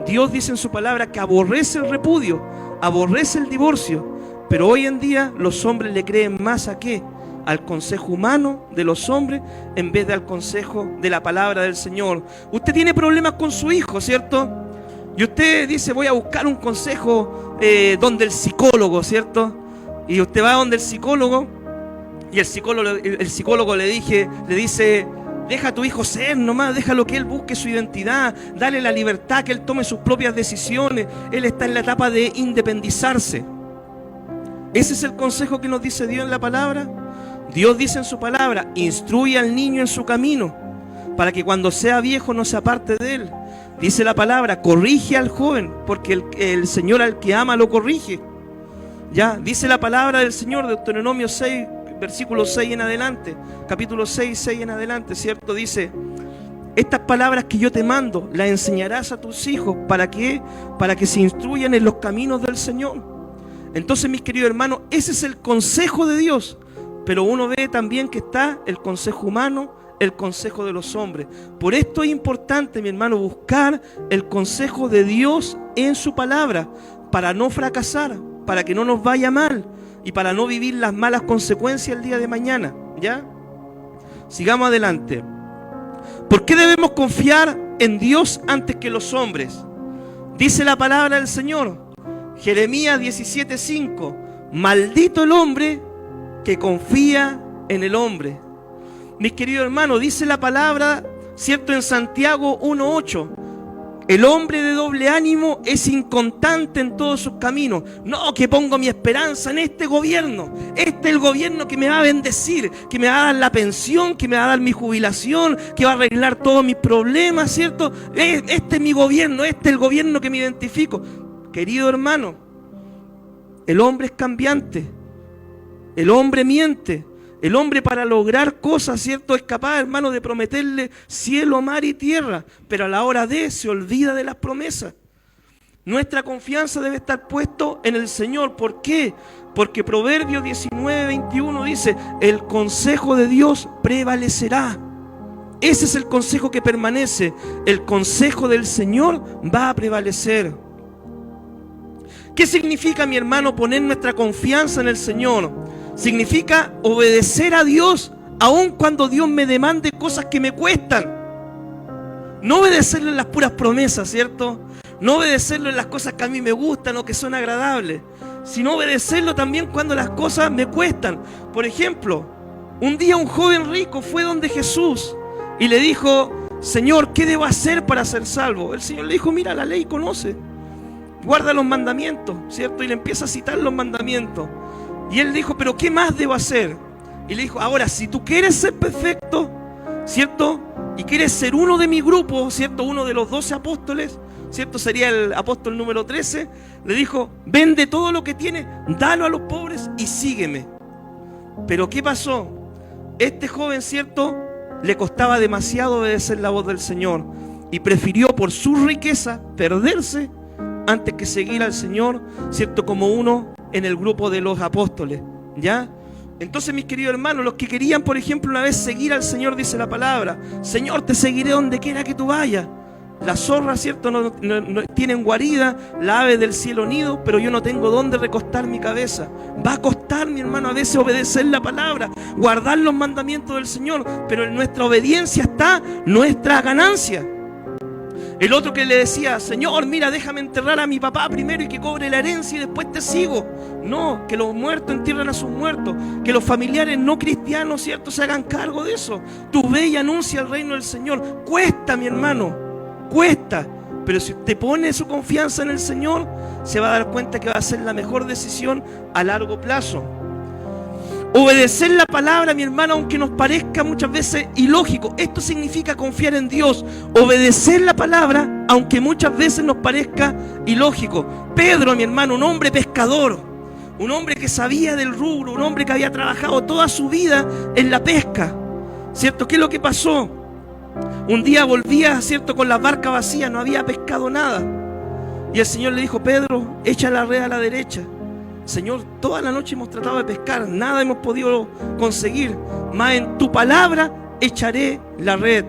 Speaker 1: Dios dice en su palabra que aborrece el repudio, aborrece el divorcio, pero hoy en día los hombres le creen más ¿a qué? Al consejo humano de los hombres en vez de al consejo de la palabra del Señor. Usted tiene problemas con su hijo, ¿cierto? Y usted dice: voy a buscar un consejo donde el psicólogo, ¿cierto? Y usted va donde el psicólogo y el psicólogo le dice, deja a tu hijo ser nomás, déjalo que él busque su identidad, dale la libertad, que él tome sus propias decisiones, él está en la etapa de independizarse. Ese es el consejo que nos dice Dios en la palabra. Dios dice en su palabra, instruye al niño en su camino, para que cuando sea viejo no se aparte de él. Dice la palabra, corrige al joven, porque el Señor al que ama lo corrige. Ya, dice la palabra del Señor, Deuteronomio 6, versículo 6 en adelante, capítulo 6 en adelante, ¿cierto? Dice, estas palabras que yo te mando, las enseñarás a tus hijos, ¿para qué? Para que se instruyan en los caminos del Señor. Entonces, mis queridos hermanos, ese es el consejo de Dios, pero uno ve también que está el consejo humano, el consejo de los hombres. Por esto es importante, mi hermano, buscar el consejo de Dios en su palabra, para no fracasar, para que no nos vaya mal y para no vivir las malas consecuencias el día de mañana. ¿Ya? Sigamos adelante. ¿Por qué debemos confiar en Dios antes que los hombres? Dice la palabra del Señor, Jeremías 17:5, maldito el hombre que confía en el hombre. Mis queridos hermanos, dice la palabra, ¿cierto? En Santiago 1:8, el hombre de doble ánimo es inconstante en todos sus caminos. No, que pongo mi esperanza en este gobierno. Este es el gobierno que me va a bendecir, que me va a dar la pensión, que me va a dar mi jubilación, que va a arreglar todos mis problemas, ¿cierto? Este es mi gobierno, este es el gobierno que me identifico. Querido hermano, el hombre es cambiante, el hombre miente. El hombre, para lograr cosas, ¿cierto?, es capaz, hermano, de prometerle cielo, mar y tierra, pero a la hora de se olvida de las promesas. Nuestra confianza debe estar puesto en el Señor. ¿Por qué? Porque Proverbios 19:21 dice, el consejo de Dios prevalecerá. Ese es el consejo que permanece. El consejo del Señor va a prevalecer. ¿Qué significa, mi hermano, poner nuestra confianza en el Señor? Significa obedecer a Dios aun cuando Dios me demande cosas que me cuestan. No obedecerlo en las puras promesas, ¿cierto? No obedecerlo en las cosas que a mí me gustan o que son agradables, sino obedecerlo también cuando las cosas me cuestan. Por ejemplo, un día un joven rico fue donde Jesús y le dijo, Señor, ¿qué debo hacer para ser salvo? El Señor le dijo, mira, la ley conoce, guarda los mandamientos, ¿cierto? Y le empieza a citar los mandamientos. Y él dijo, pero ¿qué más debo hacer? Y le dijo, ahora, si tú quieres ser perfecto, ¿cierto? Y quieres ser uno de mi grupo, ¿cierto? Uno de los 12 apóstoles, ¿cierto? Sería el apóstol número 13. Le dijo, vende todo lo que tienes, dalo a los pobres y sígueme. Pero ¿qué pasó? Este joven, ¿cierto?, le costaba demasiado obedecer la voz del Señor y prefirió por su riqueza perderse antes que seguir al Señor, ¿cierto?, como uno en el grupo de los apóstoles, ¿ya? Entonces, mis queridos hermanos, los que querían, por ejemplo, una vez seguir al Señor, dice la palabra, Señor, te seguiré donde quiera que tú vayas. Las zorras, ¿cierto?, no tienen guarida, la ave del cielo nido, pero yo no tengo dónde recostar mi cabeza. Va a costar, mi hermano, a veces obedecer la palabra, guardar los mandamientos del Señor, pero en nuestra obediencia está nuestra ganancia. El otro que le decía, Señor, mira, déjame enterrar a mi papá primero y que cobre la herencia y después te sigo. No, que los muertos entierren a sus muertos, que los familiares no cristianos, ¿cierto?, se hagan cargo de eso. Tú ve y anuncia el reino del Señor. Cuesta, mi hermano, cuesta. Pero si usted pone su confianza en el Señor, se va a dar cuenta que va a ser la mejor decisión a largo plazo. Obedecer la palabra, mi hermano, aunque nos parezca muchas veces ilógico, esto significa confiar en Dios. Obedecer la palabra, aunque muchas veces nos parezca ilógico. Pedro, mi hermano, un hombre pescador, un hombre que sabía del rubro, un hombre que había trabajado toda su vida en la pesca, ¿cierto? ¿Qué es lo que pasó? Un día volvía, ¿cierto?, con la barca vacía, no había pescado nada. Y el Señor le dijo, Pedro, echa la red a la derecha. Señor, toda la noche hemos tratado de pescar, nada hemos podido conseguir, mas en tu palabra echaré la red.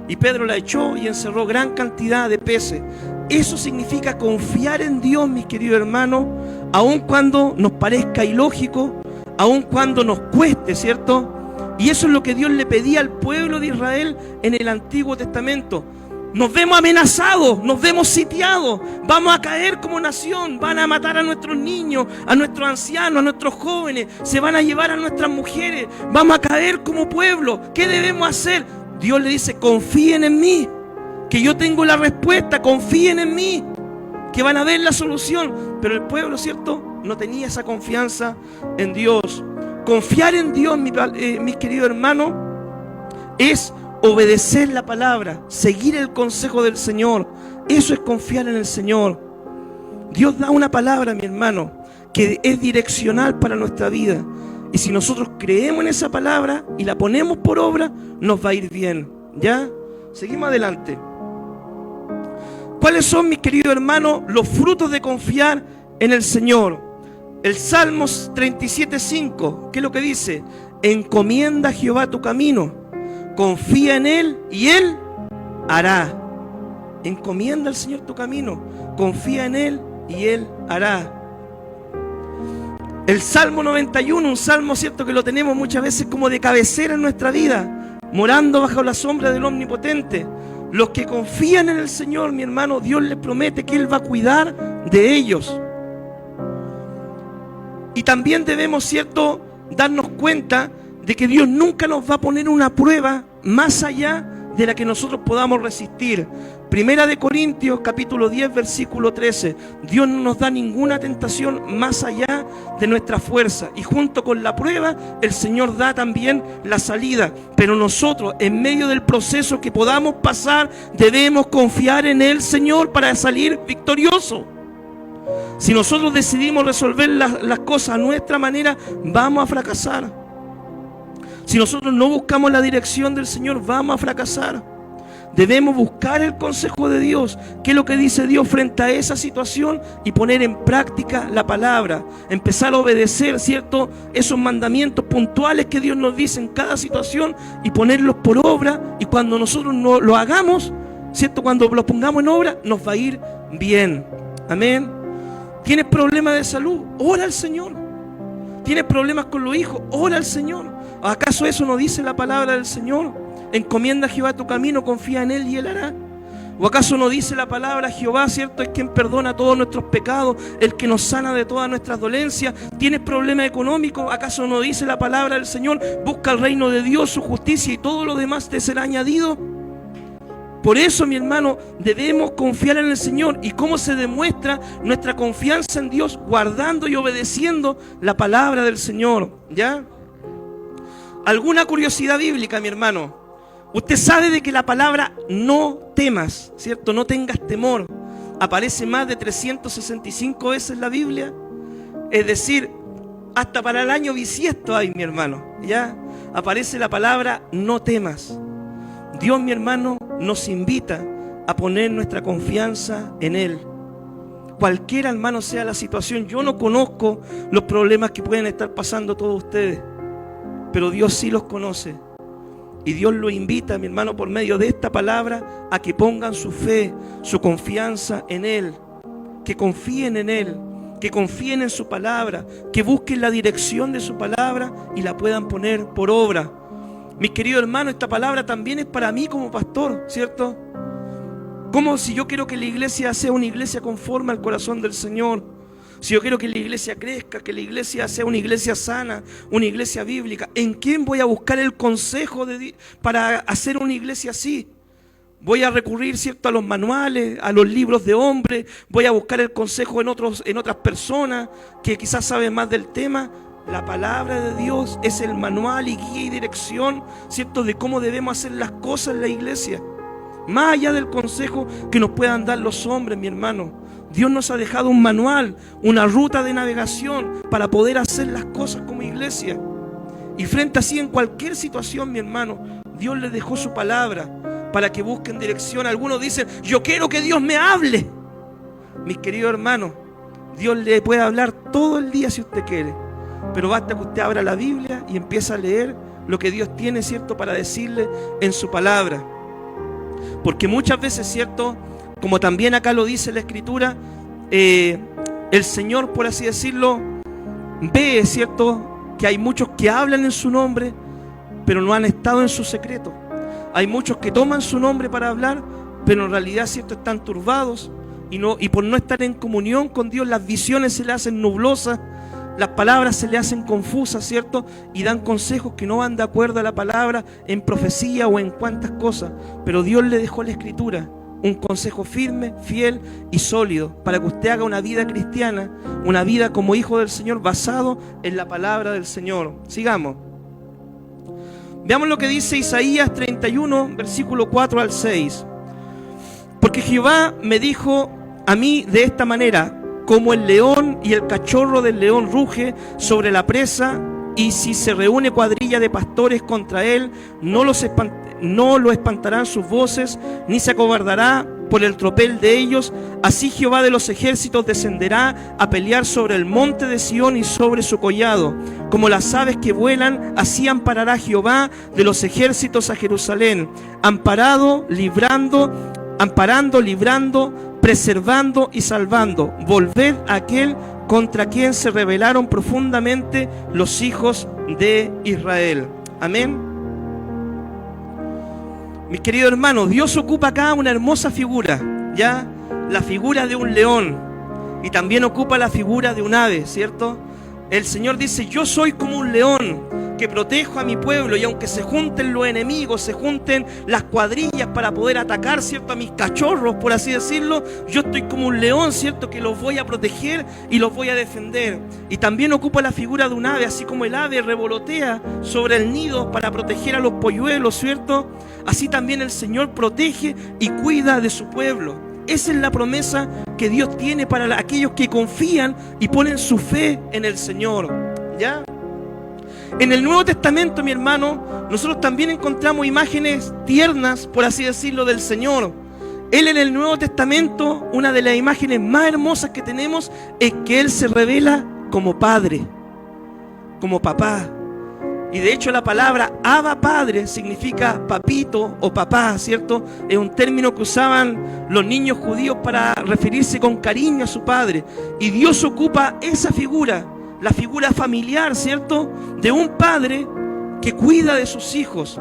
Speaker 1: Y Pedro la echó y encerró gran cantidad de peces. Eso significa confiar en Dios, mis queridos hermanos, aun cuando nos parezca ilógico, aun cuando nos cueste, ¿cierto? Y eso es lo que Dios le pedía al pueblo de Israel en el Antiguo Testamento. Nos vemos amenazados, nos vemos sitiados, vamos a caer como nación, van a matar a nuestros niños, a nuestros ancianos, a nuestros jóvenes, se van a llevar a nuestras mujeres, vamos a caer como pueblo. ¿Qué debemos hacer? Dios le dice, confíen en mí, que yo tengo la respuesta, confíen en mí, que van a ver la solución. Pero el pueblo, ¿cierto?, no tenía esa confianza en Dios. Confiar en Dios, mis queridos hermanos, es obedecer la palabra, seguir el consejo del Señor. Eso es confiar en el Señor. Dios da una palabra, mi hermano, que es direccional para nuestra vida. Y si nosotros creemos en esa palabra y la ponemos por obra, nos va a ir bien. ¿Ya? Seguimos adelante. ¿Cuáles son, mis queridos hermanos, los frutos de confiar en el Señor? El Salmos 37:5, ¿qué es lo que dice? Encomienda a Jehová tu camino, confía en Él y Él hará. Encomienda al Señor tu camino, confía en Él y Él hará. El Salmo 91, un salmo, cierto, que lo tenemos muchas veces como de cabecera en nuestra vida, morando bajo la sombra del Omnipotente. Los que confían en el Señor, mi hermano, Dios les promete que Él va a cuidar de ellos. Y también debemos, cierto, darnos cuenta de que Dios nunca nos va a poner una prueba más allá de la que nosotros podamos resistir. Primera de Corintios, capítulo 10, versículo 13. Dios no nos da ninguna tentación más allá de nuestra fuerza. Y junto con la prueba, el Señor da también la salida. Pero nosotros, en medio del proceso que podamos pasar, debemos confiar en el Señor para salir victoriosos. Si nosotros decidimos resolver las cosas a nuestra manera, vamos a fracasar. Si nosotros no buscamos la dirección del Señor, vamos a fracasar. Debemos buscar el consejo de Dios, qué es lo que dice Dios frente a esa situación, y poner en práctica la palabra. Empezar a obedecer, ¿cierto?, esos mandamientos puntuales que Dios nos dice en cada situación y ponerlos por obra. Y cuando nosotros no lo hagamos, ¿cierto?, cuando lo pongamos en obra, nos va a ir bien. Amén. ¿Tienes problemas de salud? Ora al Señor. ¿Tienes problemas con los hijos? Ora al Señor. ¿Acaso eso no dice la palabra del Señor? Encomienda a Jehová tu camino, confía en Él y Él hará. ¿O acaso no dice la palabra Jehová, cierto, es quien perdona todos nuestros pecados, el que nos sana de todas nuestras dolencias? ¿Tienes problemas económicos? ¿Acaso no dice la palabra del Señor? Busca el reino de Dios, su justicia, y todo lo demás te será añadido. Por eso, mi hermano, debemos confiar en el Señor. ¿Y cómo se demuestra nuestra confianza en Dios? Guardando y obedeciendo la palabra del Señor. ¿Ya? ¿Alguna curiosidad bíblica, mi hermano? Usted sabe de que la palabra no temas, ¿cierto? No tengas temor, aparece más de 365 veces en la Biblia. Es decir, hasta para el año bisiesto hay, mi hermano. ¿Ya? Aparece la palabra no temas. Dios, mi hermano, nos invita a poner nuestra confianza en Él. Cualquiera, hermano, sea la situación. Yo no conozco los problemas que pueden estar pasando todos ustedes, pero Dios sí los conoce. Y Dios los invita, mi hermano, por medio de esta palabra, a que pongan su fe, su confianza en Él, que confíen en Él, que confíen en su palabra, que busquen la dirección de su palabra y la puedan poner por obra. Mis queridos hermanos, esta palabra también es para mí como pastor, ¿cierto? Como si yo quiero que la iglesia sea una iglesia conforme al corazón del Señor, si yo quiero que la iglesia crezca, que la iglesia sea una iglesia sana, una iglesia bíblica, ¿en quién voy a buscar el consejo para hacer una iglesia así? Voy a recurrir, ¿cierto?, a los manuales, a los libros de hombres, voy a buscar el consejo en otras personas que quizás saben más del tema. La palabra de Dios es el manual y guía y dirección, ¿cierto?, de cómo debemos hacer las cosas en la iglesia. Más allá del consejo que nos puedan dar los hombres, mi hermano, Dios nos ha dejado un manual, una ruta de navegación para poder hacer las cosas como iglesia. Y frente así, en cualquier situación, mi hermano, Dios les dejó su palabra para que busquen dirección. Algunos dicen, yo quiero que Dios me hable. Mis queridos hermanos, Dios le puede hablar todo el día si usted quiere. Pero basta que usted abra la Biblia y empiece a leer lo que Dios tiene, ¿cierto?, para decirle en su palabra. Porque muchas veces, ¿cierto?, como también acá lo dice la Escritura, el Señor, por así decirlo, ve, ¿cierto?, que hay muchos que hablan en su nombre, pero no han estado en su secreto. Hay muchos que toman su nombre para hablar, pero en realidad, ¿cierto?, están turbados y por no estar en comunión con Dios, las visiones se le hacen nublosas, las palabras se le hacen confusas, ¿cierto? Y dan consejos que no van de acuerdo a la palabra en profecía o en cuantas cosas. Pero Dios le dejó la Escritura, un consejo firme, fiel y sólido, para que usted haga una vida cristiana, una vida como hijo del Señor, basado en la palabra del Señor. Sigamos. Veamos lo que dice Isaías 31, versículo 4 al 6. Porque Jehová me dijo a mí de esta manera: como el león y el cachorro del león ruge sobre la presa, y si se reúne cuadrilla de pastores contra él, no lo espantarán sus voces, ni se acobardará por el tropel de ellos. Así Jehová de los ejércitos descenderá a pelear sobre el monte de Sión y sobre su collado. Como las aves que vuelan, así amparará Jehová de los ejércitos a Jerusalén, amparando, librando, preservando y salvando. Volved a aquel contra quien se rebelaron profundamente los hijos de Israel. Amén. Mis queridos hermanos, Dios ocupa acá una hermosa figura, ¿ya? La figura de un león, y también ocupa la figura de un ave, ¿cierto? El Señor dice: yo soy como un león que protejo a mi pueblo, y aunque se junten los enemigos, se junten las cuadrillas para poder atacar, ¿cierto?, a mis cachorros, por así decirlo, yo estoy como un león, ¿cierto?, que los voy a proteger y los voy a defender. Y también ocupa la figura de un ave, así como el ave revolotea sobre el nido para proteger a los polluelos, ¿cierto? Así también el Señor protege y cuida de su pueblo. Esa es la promesa que Dios tiene para aquellos que confían y ponen su fe en el Señor, ¿ya? En el Nuevo Testamento, mi hermano, nosotros también encontramos imágenes tiernas, por así decirlo, del Señor. Él en el Nuevo Testamento, una de las imágenes más hermosas que tenemos es que Él se revela como Padre, como Papá. Y de hecho la palabra Abba Padre significa papito o papá, ¿cierto? Es un término que usaban los niños judíos para referirse con cariño a su padre. Y Dios ocupa esa figura, la figura familiar, ¿cierto?, de un padre que cuida de sus hijos.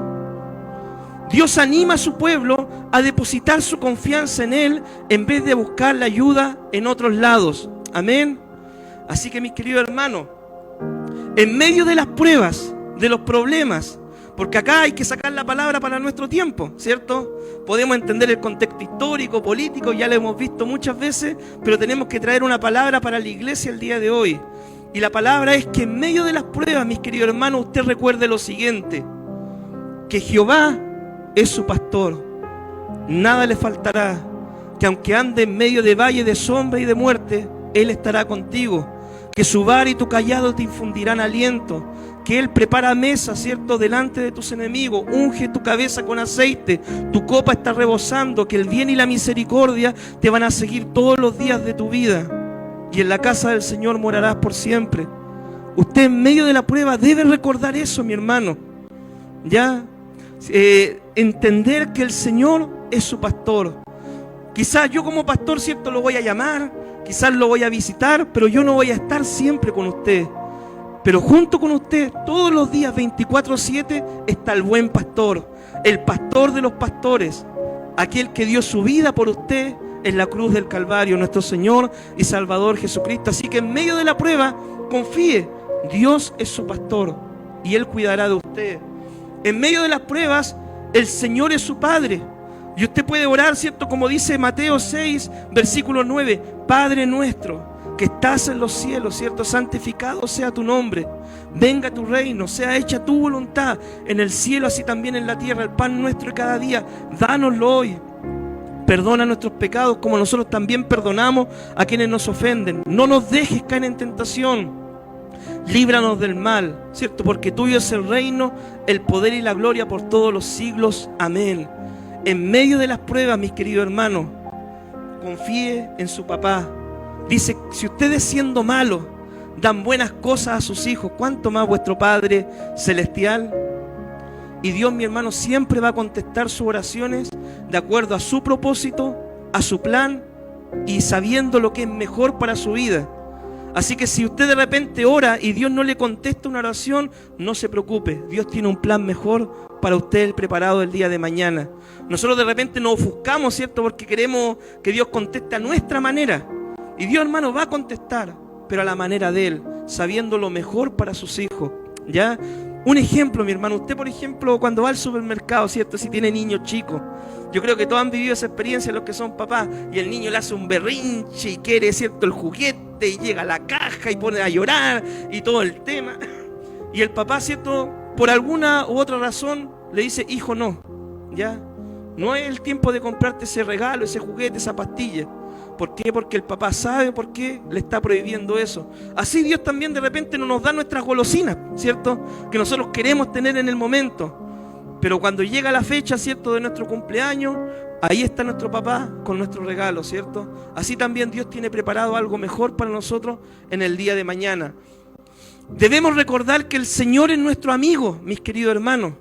Speaker 1: Dios anima a su pueblo a depositar su confianza en Él en vez de buscar la ayuda en otros lados. Amén. Así que, mis queridos hermanos, en medio de las pruebas, de los problemas, porque acá hay que sacar la palabra para nuestro tiempo, ¿cierto? Podemos entender el contexto histórico, político, ya lo hemos visto muchas veces, pero tenemos que traer una palabra para la iglesia el día de hoy. Y la palabra es que en medio de las pruebas, mis queridos hermanos, usted recuerde lo siguiente: que Jehová es su pastor, nada le faltará, que aunque ande en medio de valle de sombra y de muerte, Él estará contigo, que su vara y tu cayado te infundirán aliento, que Él prepara mesa, ¿cierto?, delante de tus enemigos, unge tu cabeza con aceite, tu copa está rebosando, que el bien y la misericordia te van a seguir todos los días de tu vida, y en la casa del Señor morarás por siempre. Usted en medio de la prueba debe recordar eso, mi hermano, ¿ya? Entender que el Señor es su pastor. Quizás yo como pastor, ¿cierto?, lo voy a llamar, quizás lo voy a visitar, pero yo no voy a estar siempre con usted. Pero junto con usted, todos los días, 24/7, está el buen pastor, el pastor de los pastores, aquel que dio su vida por usted en la cruz del Calvario, nuestro Señor y Salvador Jesucristo. Así que en medio de la prueba, confíe, Dios es su pastor y Él cuidará de usted. En medio de las pruebas, el Señor es su Padre. Y usted puede orar, ¿cierto?, como dice Mateo 6, versículo 9, Padre nuestro, que estás en los cielos, ¿cierto?, santificado sea tu nombre, venga tu reino, sea hecha tu voluntad, en el cielo así también en la tierra. El pan nuestro de cada día, dánoslo hoy. Perdona nuestros pecados como nosotros también perdonamos a quienes nos ofenden. No nos dejes caer en tentación, líbranos del mal, ¿cierto?, porque tuyo es el reino, el poder y la gloria por todos los siglos. Amén. En medio de las pruebas, mis queridos hermanos, confíe en su papá. Dice, si ustedes siendo malos dan buenas cosas a sus hijos, ¿cuánto más vuestro Padre Celestial? Y Dios, mi hermano, siempre va a contestar sus oraciones de acuerdo a su propósito, a su plan y sabiendo lo que es mejor para su vida. Así que si usted de repente ora y Dios no le contesta una oración, no se preocupe. Dios tiene un plan mejor para usted preparado el día de mañana. Nosotros de repente nos ofuscamos, ¿cierto? Porque queremos que Dios conteste a nuestra manera. Y Dios, hermano, va a contestar, pero a la manera de Él, sabiendo lo mejor para sus hijos, ¿ya? Un ejemplo, mi hermano, usted por ejemplo cuando va al supermercado, ¿cierto? Si tiene niños chicos, yo creo que todos han vivido esa experiencia los que son papás, y el niño le hace un berrinche y quiere, ¿cierto?, el juguete, y llega a la caja y pone a llorar y todo el tema, y el papá, ¿cierto?, por alguna u otra razón le dice: hijo, no, ¿ya? No es el tiempo de comprarte ese regalo, ese juguete, esa pastilla. ¿Por qué? Porque el papá sabe por qué le está prohibiendo eso. Así Dios también de repente no nos da nuestras golosinas, ¿cierto?, que nosotros queremos tener en el momento. Pero cuando llega la fecha, ¿cierto?, de nuestro cumpleaños, ahí está nuestro papá con nuestro regalo, ¿cierto? Así también Dios tiene preparado algo mejor para nosotros en el día de mañana. Debemos recordar que el Señor es nuestro amigo, mis queridos hermanos.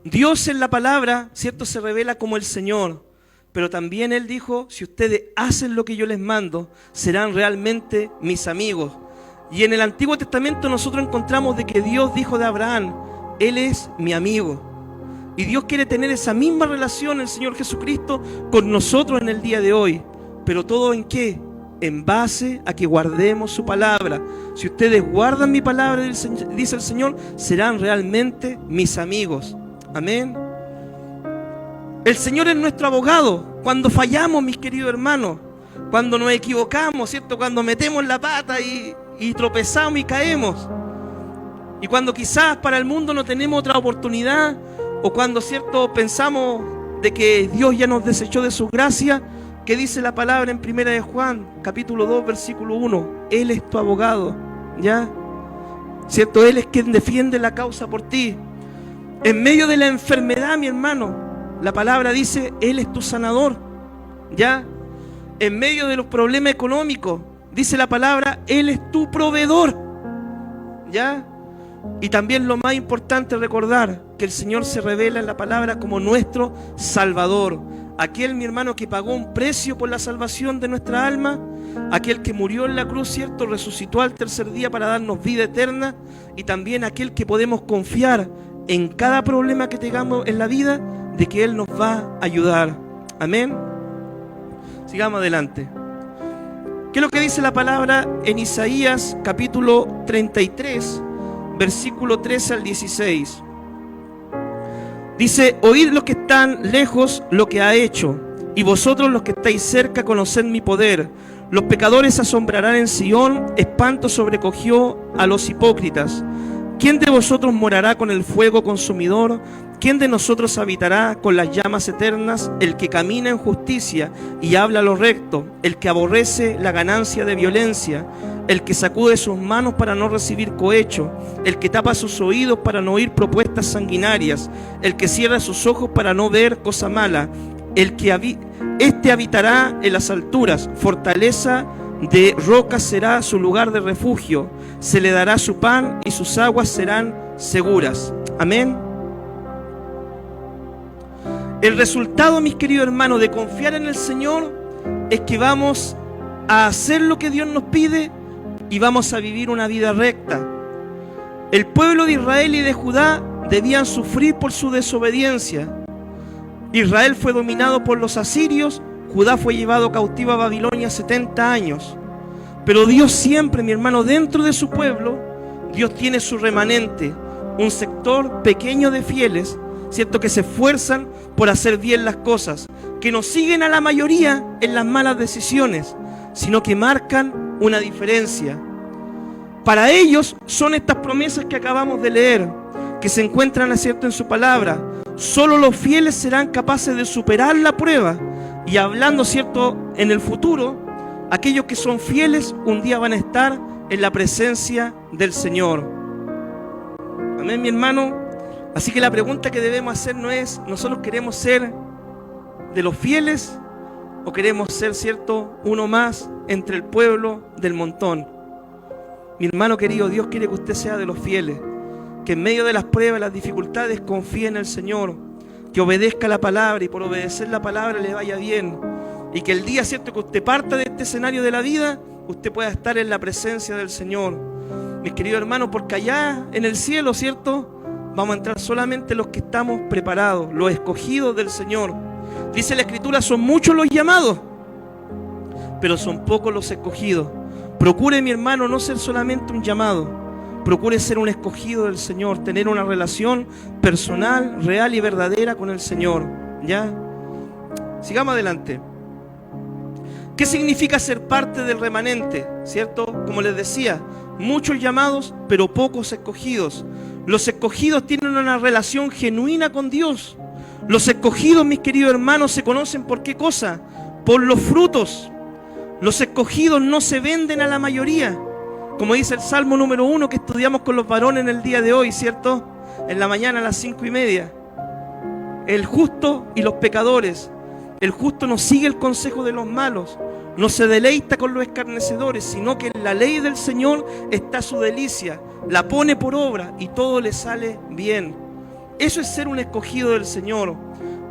Speaker 1: Dios en la palabra, ¿cierto?, se revela como el Señor. Pero también Él dijo: si ustedes hacen lo que yo les mando, serán realmente mis amigos. Y en el Antiguo Testamento nosotros encontramos de que Dios dijo de Abraham: Él es mi amigo. Y Dios quiere tener esa misma relación, el Señor Jesucristo, con nosotros en el día de hoy. Pero ¿todo en qué? En base a que guardemos su palabra. Si ustedes guardan mi palabra, dice el Señor, serán realmente mis amigos. Amén. El Señor es nuestro abogado. Cuando fallamos, mis queridos hermanos, cuando nos equivocamos, ¿cierto?, cuando metemos la pata y tropezamos y caemos, y cuando quizás para el mundo no tenemos otra oportunidad, o cuando, ¿cierto?, pensamos de que Dios ya nos desechó de su gracia, ¿qué dice la palabra en 1 de Juan, capítulo 2, versículo 1? Él es tu abogado, ¿ya? ¿Cierto? Él es quien defiende la causa por ti. En medio de la enfermedad, mi hermano, la palabra dice: Él es tu sanador, ¿ya? En medio de los problemas económicos, dice la palabra: Él es tu proveedor, ¿ya? Y también lo más importante, recordar que el Señor se revela en la palabra como nuestro Salvador. Aquel, mi hermano, que pagó un precio por la salvación de nuestra alma, aquel que murió en la cruz, ¿cierto?, resucitó al tercer día para darnos vida eterna, y también aquel que podemos confiar en cada problema que tengamos en la vida, de que Él nos va a ayudar. Amén. Sigamos adelante. ¿Qué es lo que dice la palabra en Isaías capítulo 33, versículo 13 al 16? Dice: oíd los que están lejos lo que ha hecho, y vosotros los que estáis cerca conoced mi poder. Los pecadores asombrarán en Sión, espanto sobrecogió a los hipócritas. ¿Quién de vosotros morará con el fuego consumidor? ¿Quién de nosotros habitará con las llamas eternas? El que camina en justicia y habla lo recto, el que aborrece la ganancia de violencia, el que sacude sus manos para no recibir cohecho, el que tapa sus oídos para no oír propuestas sanguinarias, el que cierra sus ojos para no ver cosa mala, este habitará en las alturas, fortaleza de roca será su lugar de refugio, se le dará su pan y sus aguas serán seguras. Amén. El resultado, mis queridos hermanos, de confiar en el Señor es que vamos a hacer lo que Dios nos pide y vamos a vivir una vida recta. El pueblo de Israel y de Judá debían sufrir por su desobediencia. Israel fue dominado por los asirios, Judá fue llevado cautivo a Babilonia 70 años. Pero Dios siempre, mi hermano, dentro de su pueblo, Dios tiene su remanente, un sector pequeño de fieles, ¿cierto?, que se esfuerzan por hacer bien las cosas, que no siguen a la mayoría en las malas decisiones, sino que marcan una diferencia. Para ellos son estas promesas que acabamos de leer, que se encuentran, ¿cierto?, en su palabra. Solo los fieles serán capaces de superar la prueba. Y hablando, ¿cierto?, en el futuro, aquellos que son fieles un día van a estar en la presencia del Señor. Amén, mi hermano. Así que la pregunta que debemos hacer no es: ¿nosotros queremos ser de los fieles o queremos ser, ¿cierto?, uno más entre el pueblo del montón? Mi hermano querido, Dios quiere que usted sea de los fieles, que en medio de las pruebas, las dificultades, confíe en el Señor, que obedezca la palabra y por obedecer la palabra le vaya bien. Y que el día, ¿cierto?, que usted parta de este escenario de la vida, usted pueda estar en la presencia del Señor. Mis queridos hermanos, porque allá en el cielo, ¿cierto?, vamos a entrar solamente los que estamos preparados, los escogidos del Señor. Dice la Escritura, son muchos los llamados, pero son pocos los escogidos. Procure, mi hermano, no ser solamente un llamado. Procure ser un escogido del Señor, tener una relación personal, real y verdadera con el Señor. ¿Ya? Sigamos adelante. ¿Qué significa ser parte del remanente? ¿Cierto? Como les decía, muchos llamados, pero pocos escogidos. Los escogidos tienen una relación genuina con Dios. Los escogidos, mis queridos hermanos, se conocen por qué cosa? Por los frutos. Los escogidos no se venden a la mayoría. Como dice el Salmo número 1 que estudiamos con los varones en el día de hoy, ¿cierto? En la mañana a las 5:30. El justo y los pecadores. El justo no sigue el consejo de los malos, no se deleita con los escarnecedores, sino que en la ley del Señor está su delicia, la pone por obra y todo le sale bien. Eso es ser un escogido del Señor.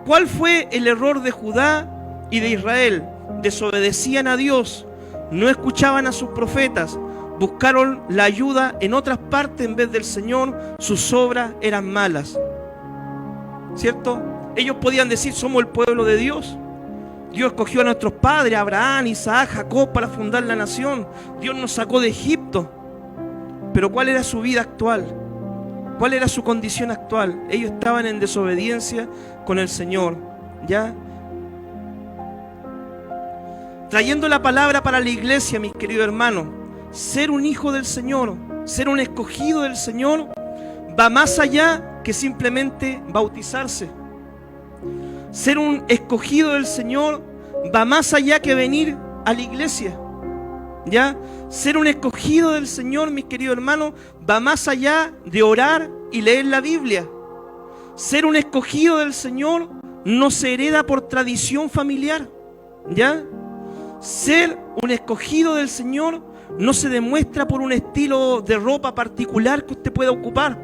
Speaker 1: ¿Cuál fue el error de Judá y de Israel? Desobedecían a Dios, no escuchaban a sus profetas, buscaron la ayuda en otras partes en vez del Señor, sus obras eran malas. ¿Cierto? Ellos podían decir, somos el pueblo de Dios. Dios escogió a nuestros padres, Abraham, Isaac, Jacob, para fundar la nación. Dios nos sacó de Egipto. Pero ¿cuál era su vida actual? ¿Cuál era su condición actual? Ellos estaban en desobediencia con el Señor. ¿Ya? Trayendo la palabra para la iglesia, mis queridos hermanos, ser un hijo del Señor, ser un escogido del Señor, va más allá que simplemente bautizarse. Ser un escogido del Señor va más allá que venir a la iglesia. ¿Ya? Ser un escogido del Señor, mis queridos hermanos, va más allá de orar y leer la Biblia. Ser un escogido del Señor no se hereda por tradición familiar. ¿Ya? Ser un escogido del Señor no se demuestra por un estilo de ropa particular que usted pueda ocupar.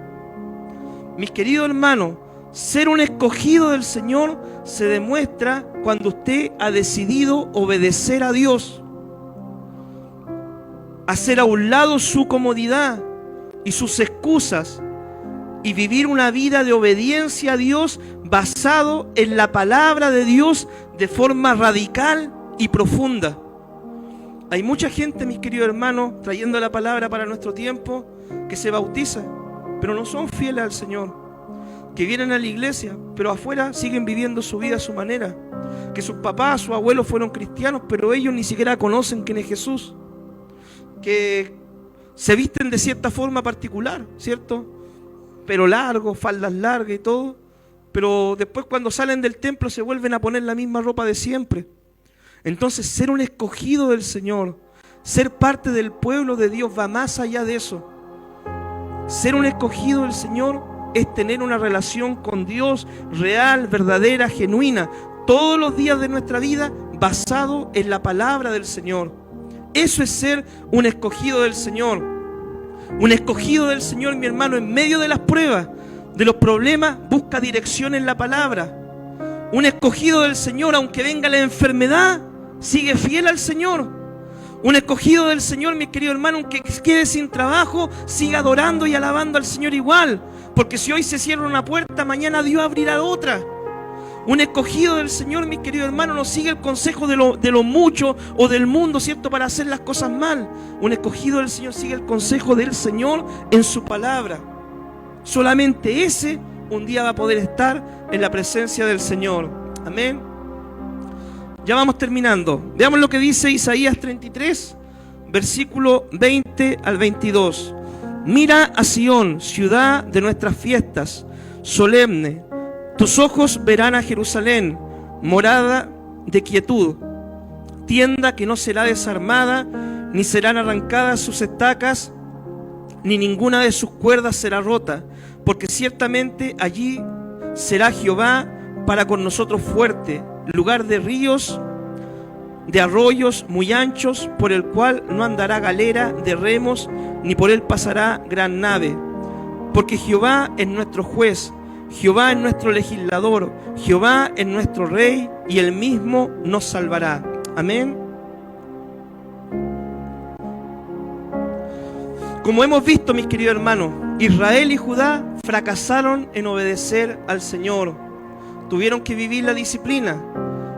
Speaker 1: Mis queridos hermanos, ser un escogido del Señor se demuestra cuando usted ha decidido obedecer a Dios, hacer a un lado su comodidad y sus excusas y vivir una vida de obediencia a Dios basado en la palabra de Dios de forma radical y profunda. Hay mucha gente, mis queridos hermanos, trayendo la palabra para nuestro tiempo, que se bautiza, pero no son fieles al Señor, que vienen a la iglesia, pero afuera siguen viviendo su vida a su manera, que sus papás, sus abuelos fueron cristianos, pero ellos ni siquiera conocen quién es Jesús, que se visten de cierta forma particular, ¿cierto? Pero largo, faldas largas y todo, pero después cuando salen del templo se vuelven a poner la misma ropa de siempre. Entonces, ser un escogido del Señor, ser parte del pueblo de Dios va más allá de eso. Ser un escogido del Señor es tener una relación con Dios real, verdadera, genuina, todos los días de nuestra vida basado en la palabra del Señor. Eso es ser un escogido del Señor. Un escogido del Señor, mi hermano, en medio de las pruebas, de los problemas, busca dirección en la palabra. Un escogido del Señor, aunque venga la enfermedad, sigue fiel al Señor. Un escogido del Señor, mi querido hermano, aunque quede sin trabajo, sigue adorando y alabando al Señor igual. Porque si hoy se cierra una puerta, mañana Dios abrirá otra. Un escogido del Señor, mi querido hermano, no sigue el consejo de lo mucho o del mundo, ¿cierto?, para hacer las cosas mal. Un escogido del Señor sigue el consejo del Señor en su palabra. Solamente ese un día va a poder estar en la presencia del Señor. Amén. Ya vamos terminando. Veamos lo que dice Isaías 33, versículo 20 al 22. Mira a Sión, ciudad de nuestras fiestas, solemne. Tus ojos verán a Jerusalén, morada de quietud, tienda que no será desarmada, ni serán arrancadas sus estacas, ni ninguna de sus cuerdas será rota, porque ciertamente allí será Jehová para con nosotros fuerte, lugar de ríos, de arroyos muy anchos, por el cual no andará galera de remos, ni por él pasará gran nave. Porque Jehová es nuestro juez, Jehová es nuestro legislador, Jehová es nuestro rey, y él mismo nos salvará. Amén. Como hemos visto, mis queridos hermanos, Israel y Judá fracasaron en obedecer al Señor. Tuvieron que vivir la disciplina.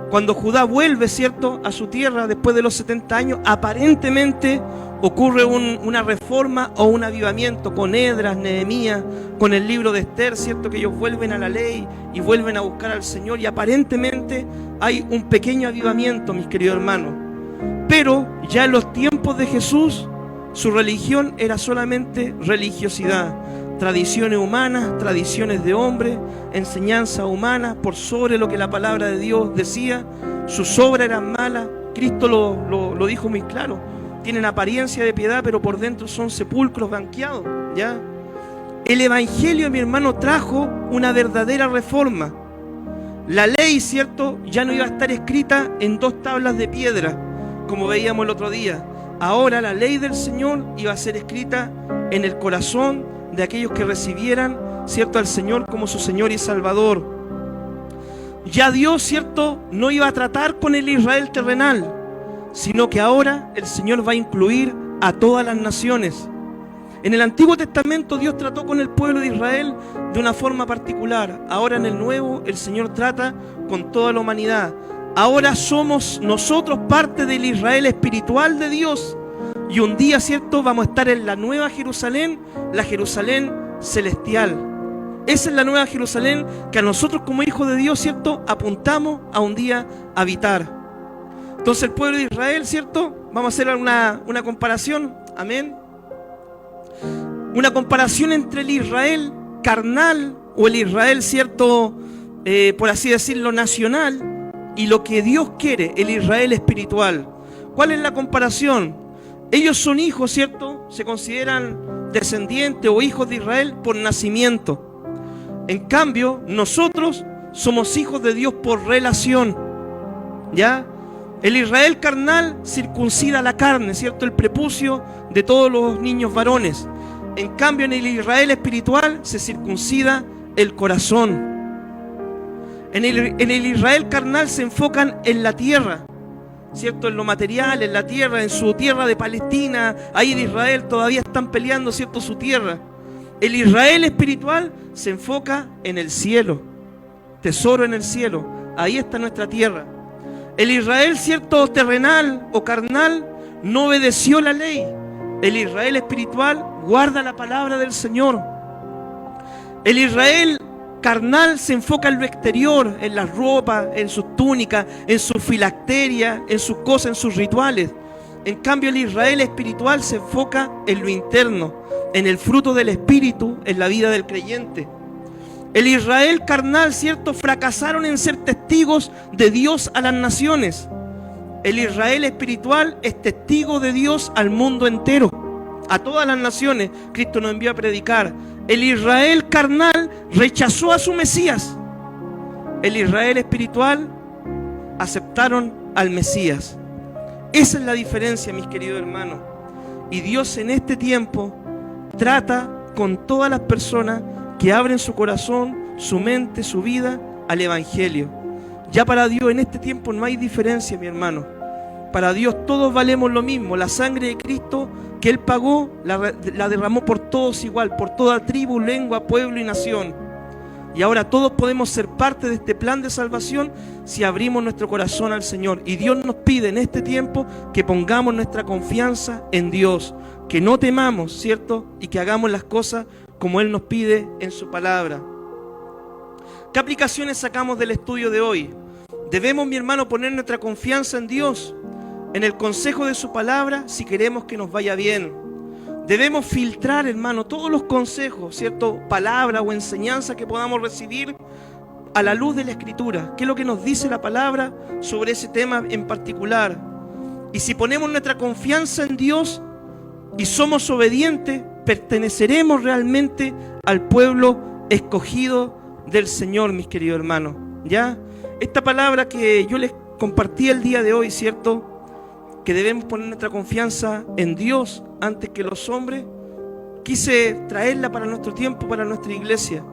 Speaker 1: Cuando Judá vuelve, ¿cierto?, a su tierra después de los 70 años, aparentemente ocurre una reforma o un avivamiento con Esdras, Nehemías, con el libro de Esther, ¿cierto?, que ellos vuelven a la ley y vuelven a buscar al Señor, y aparentemente hay un pequeño avivamiento, mis queridos hermanos. Pero ya en los tiempos de Jesús, su religión era solamente religiosidad, tradiciones humanas, tradiciones de hombre, enseñanza humana por sobre lo que la palabra de Dios decía. Sus obras eran malas. Cristo lo dijo muy claro: tienen apariencia de piedad, pero por dentro son sepulcros blanqueados, ¿ya? El Evangelio, mi hermano, trajo una verdadera reforma. La ley, ¿cierto?, ya no iba a estar escrita en 2 tablas de piedra, como veíamos el otro día. Ahora la ley del Señor iba a ser escrita en el corazón de aquellos que recibieran, ¿cierto?, al Señor como su Señor y Salvador. Ya Dios, ¿cierto?, no iba a tratar con el Israel terrenal, sino que ahora el Señor va a incluir a todas las naciones. En el Antiguo Testamento Dios trató con el pueblo de Israel de una forma particular. Ahora en el Nuevo el Señor trata con toda la humanidad. Ahora somos nosotros parte del Israel espiritual de Dios. Y un día, ¿cierto?, vamos a estar en la nueva Jerusalén, la Jerusalén celestial. Esa es la nueva Jerusalén que a nosotros como hijos de Dios, ¿cierto?, apuntamos a un día habitar. Entonces el pueblo de Israel, ¿cierto?, vamos a hacer una comparación, amén. Una comparación entre el Israel carnal o el Israel, ¿cierto?, por así decirlo, nacional, y lo que Dios quiere, el Israel espiritual. ¿Cuál es la comparación? Ellos son hijos, ¿cierto? Se consideran descendientes o hijos de Israel por nacimiento. En cambio, nosotros somos hijos de Dios por relación, ¿ya? El Israel carnal circuncida la carne, ¿cierto?, el prepucio de todos los niños varones. En cambio, en el Israel espiritual se circuncida el corazón. En el Israel carnal se enfocan en la tierra, ¿cierto?, en lo material, en la tierra, en su tierra de Palestina. Ahí en Israel todavía están peleando, ¿cierto?, su tierra. El Israel espiritual se enfoca en el cielo, tesoro en el cielo. Ahí está nuestra tierra. El Israel, ¿cierto?, terrenal o carnal no obedeció la ley. El Israel espiritual guarda la palabra del Señor. El Israel carnal se enfoca en lo exterior, en las ropas, en sus túnicas, en su filacteria, en sus cosas, en sus rituales. En cambio, el Israel espiritual se enfoca en lo interno, en el fruto del Espíritu, en la vida del creyente. El Israel carnal, ¿cierto?, fracasaron en ser testigos de Dios a las naciones. El Israel espiritual es testigo de Dios al mundo entero, a todas las naciones. Cristo nos envió a predicar. El Israel carnal rechazó a su Mesías. El Israel espiritual aceptaron al Mesías. Esa es la diferencia, mis queridos hermanos. Y Dios en este tiempo trata con todas las personas que abren su corazón, su mente, su vida al Evangelio. Ya para Dios en este tiempo no hay diferencia, mi hermano. Para Dios todos valemos lo mismo. La sangre de Cristo que Él pagó, la derramó por todos igual, por toda tribu, lengua, pueblo y nación. Y ahora todos podemos ser parte de este plan de salvación si abrimos nuestro corazón al Señor. Y Dios nos pide en este tiempo que pongamos nuestra confianza en Dios, que no temamos, ¿cierto? Y que hagamos las cosas como Él nos pide en su palabra. ¿Qué aplicaciones sacamos del estudio de hoy? Debemos, mi hermano, poner nuestra confianza en Dios, en el consejo de su palabra, si queremos que nos vaya bien. Debemos filtrar, hermano, todos los consejos, ¿cierto?, palabra o enseñanza que podamos recibir a la luz de la Escritura. ¿Qué es lo que nos dice la palabra sobre ese tema en particular? Y si ponemos nuestra confianza en Dios y somos obedientes, perteneceremos realmente al pueblo escogido del Señor, mis queridos hermanos. ¿Ya? Esta palabra que yo les compartí el día de hoy, ¿cierto?, que debemos poner nuestra confianza en Dios antes que los hombres, quise traerla para nuestro tiempo, para nuestra iglesia.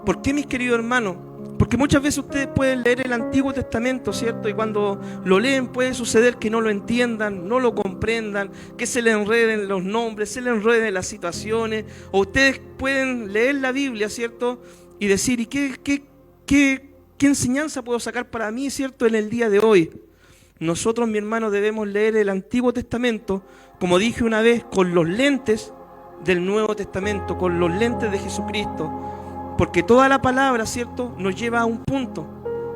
Speaker 1: ¿Por qué, mis queridos hermanos? Porque muchas veces ustedes pueden leer el Antiguo Testamento, ¿cierto? Y cuando lo leen puede suceder que no lo entiendan, no lo comprendan, que se le enreden los nombres, se le enreden las situaciones. O ustedes pueden leer la Biblia, ¿cierto? Y decir, ¿y qué enseñanza puedo sacar para mí, ¿cierto? En el día de hoy. Nosotros, mi hermano, debemos leer el Antiguo Testamento, como dije una vez, con los lentes del Nuevo Testamento, con los lentes de Jesucristo. Porque toda la palabra, ¿cierto?, nos lleva a un punto,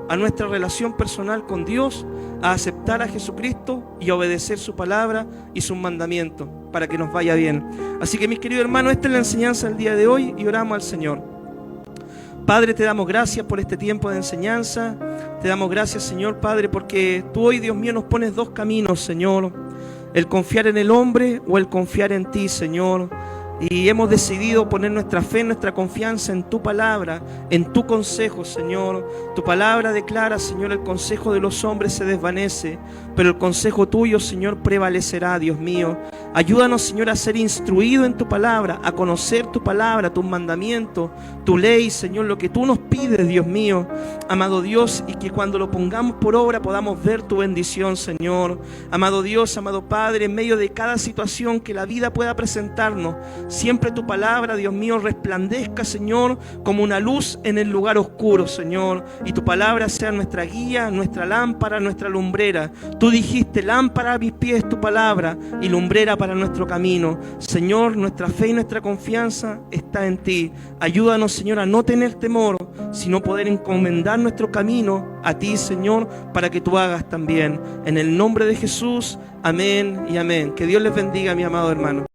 Speaker 1: a nuestra relación personal con Dios, a aceptar a Jesucristo y a obedecer su palabra y sus mandamientos para que nos vaya bien. Así que, mis queridos hermanos, esta es la enseñanza del día de hoy y oramos al Señor. Padre, te damos gracias por este tiempo de enseñanza. Te damos gracias, Señor, Padre, porque tú hoy, Dios mío, nos pones dos caminos, Señor. El confiar en el hombre o el confiar en ti, Señor. Y hemos decidido poner nuestra fe, nuestra confianza en tu palabra, en tu consejo, Señor. Tu palabra declara, Señor, el consejo de los hombres se desvanece, pero el consejo tuyo, Señor, prevalecerá, Dios mío. Ayúdanos, Señor, a ser instruidos en tu palabra, a conocer tu palabra, tus mandamientos, tu ley, Señor, lo que tú nos pides, Dios mío. Amado Dios, y que cuando lo pongamos por obra podamos ver tu bendición, Señor. Amado Dios, amado Padre, en medio de cada situación que la vida pueda presentarnos, siempre tu palabra, Dios mío, resplandezca, Señor, como una luz en el lugar oscuro, Señor. Y tu palabra sea nuestra guía, nuestra lámpara, nuestra lumbrera. Tú dijiste, lámpara a mis pies tu palabra y lumbrera para nuestro camino. Señor, nuestra fe y nuestra confianza está en ti. Ayúdanos, Señor, a no tener temor, sino poder encomendar nuestro camino a ti, Señor, para que tú hagas también. En el nombre de Jesús, amén y amén. Que Dios les bendiga, mi amado hermano.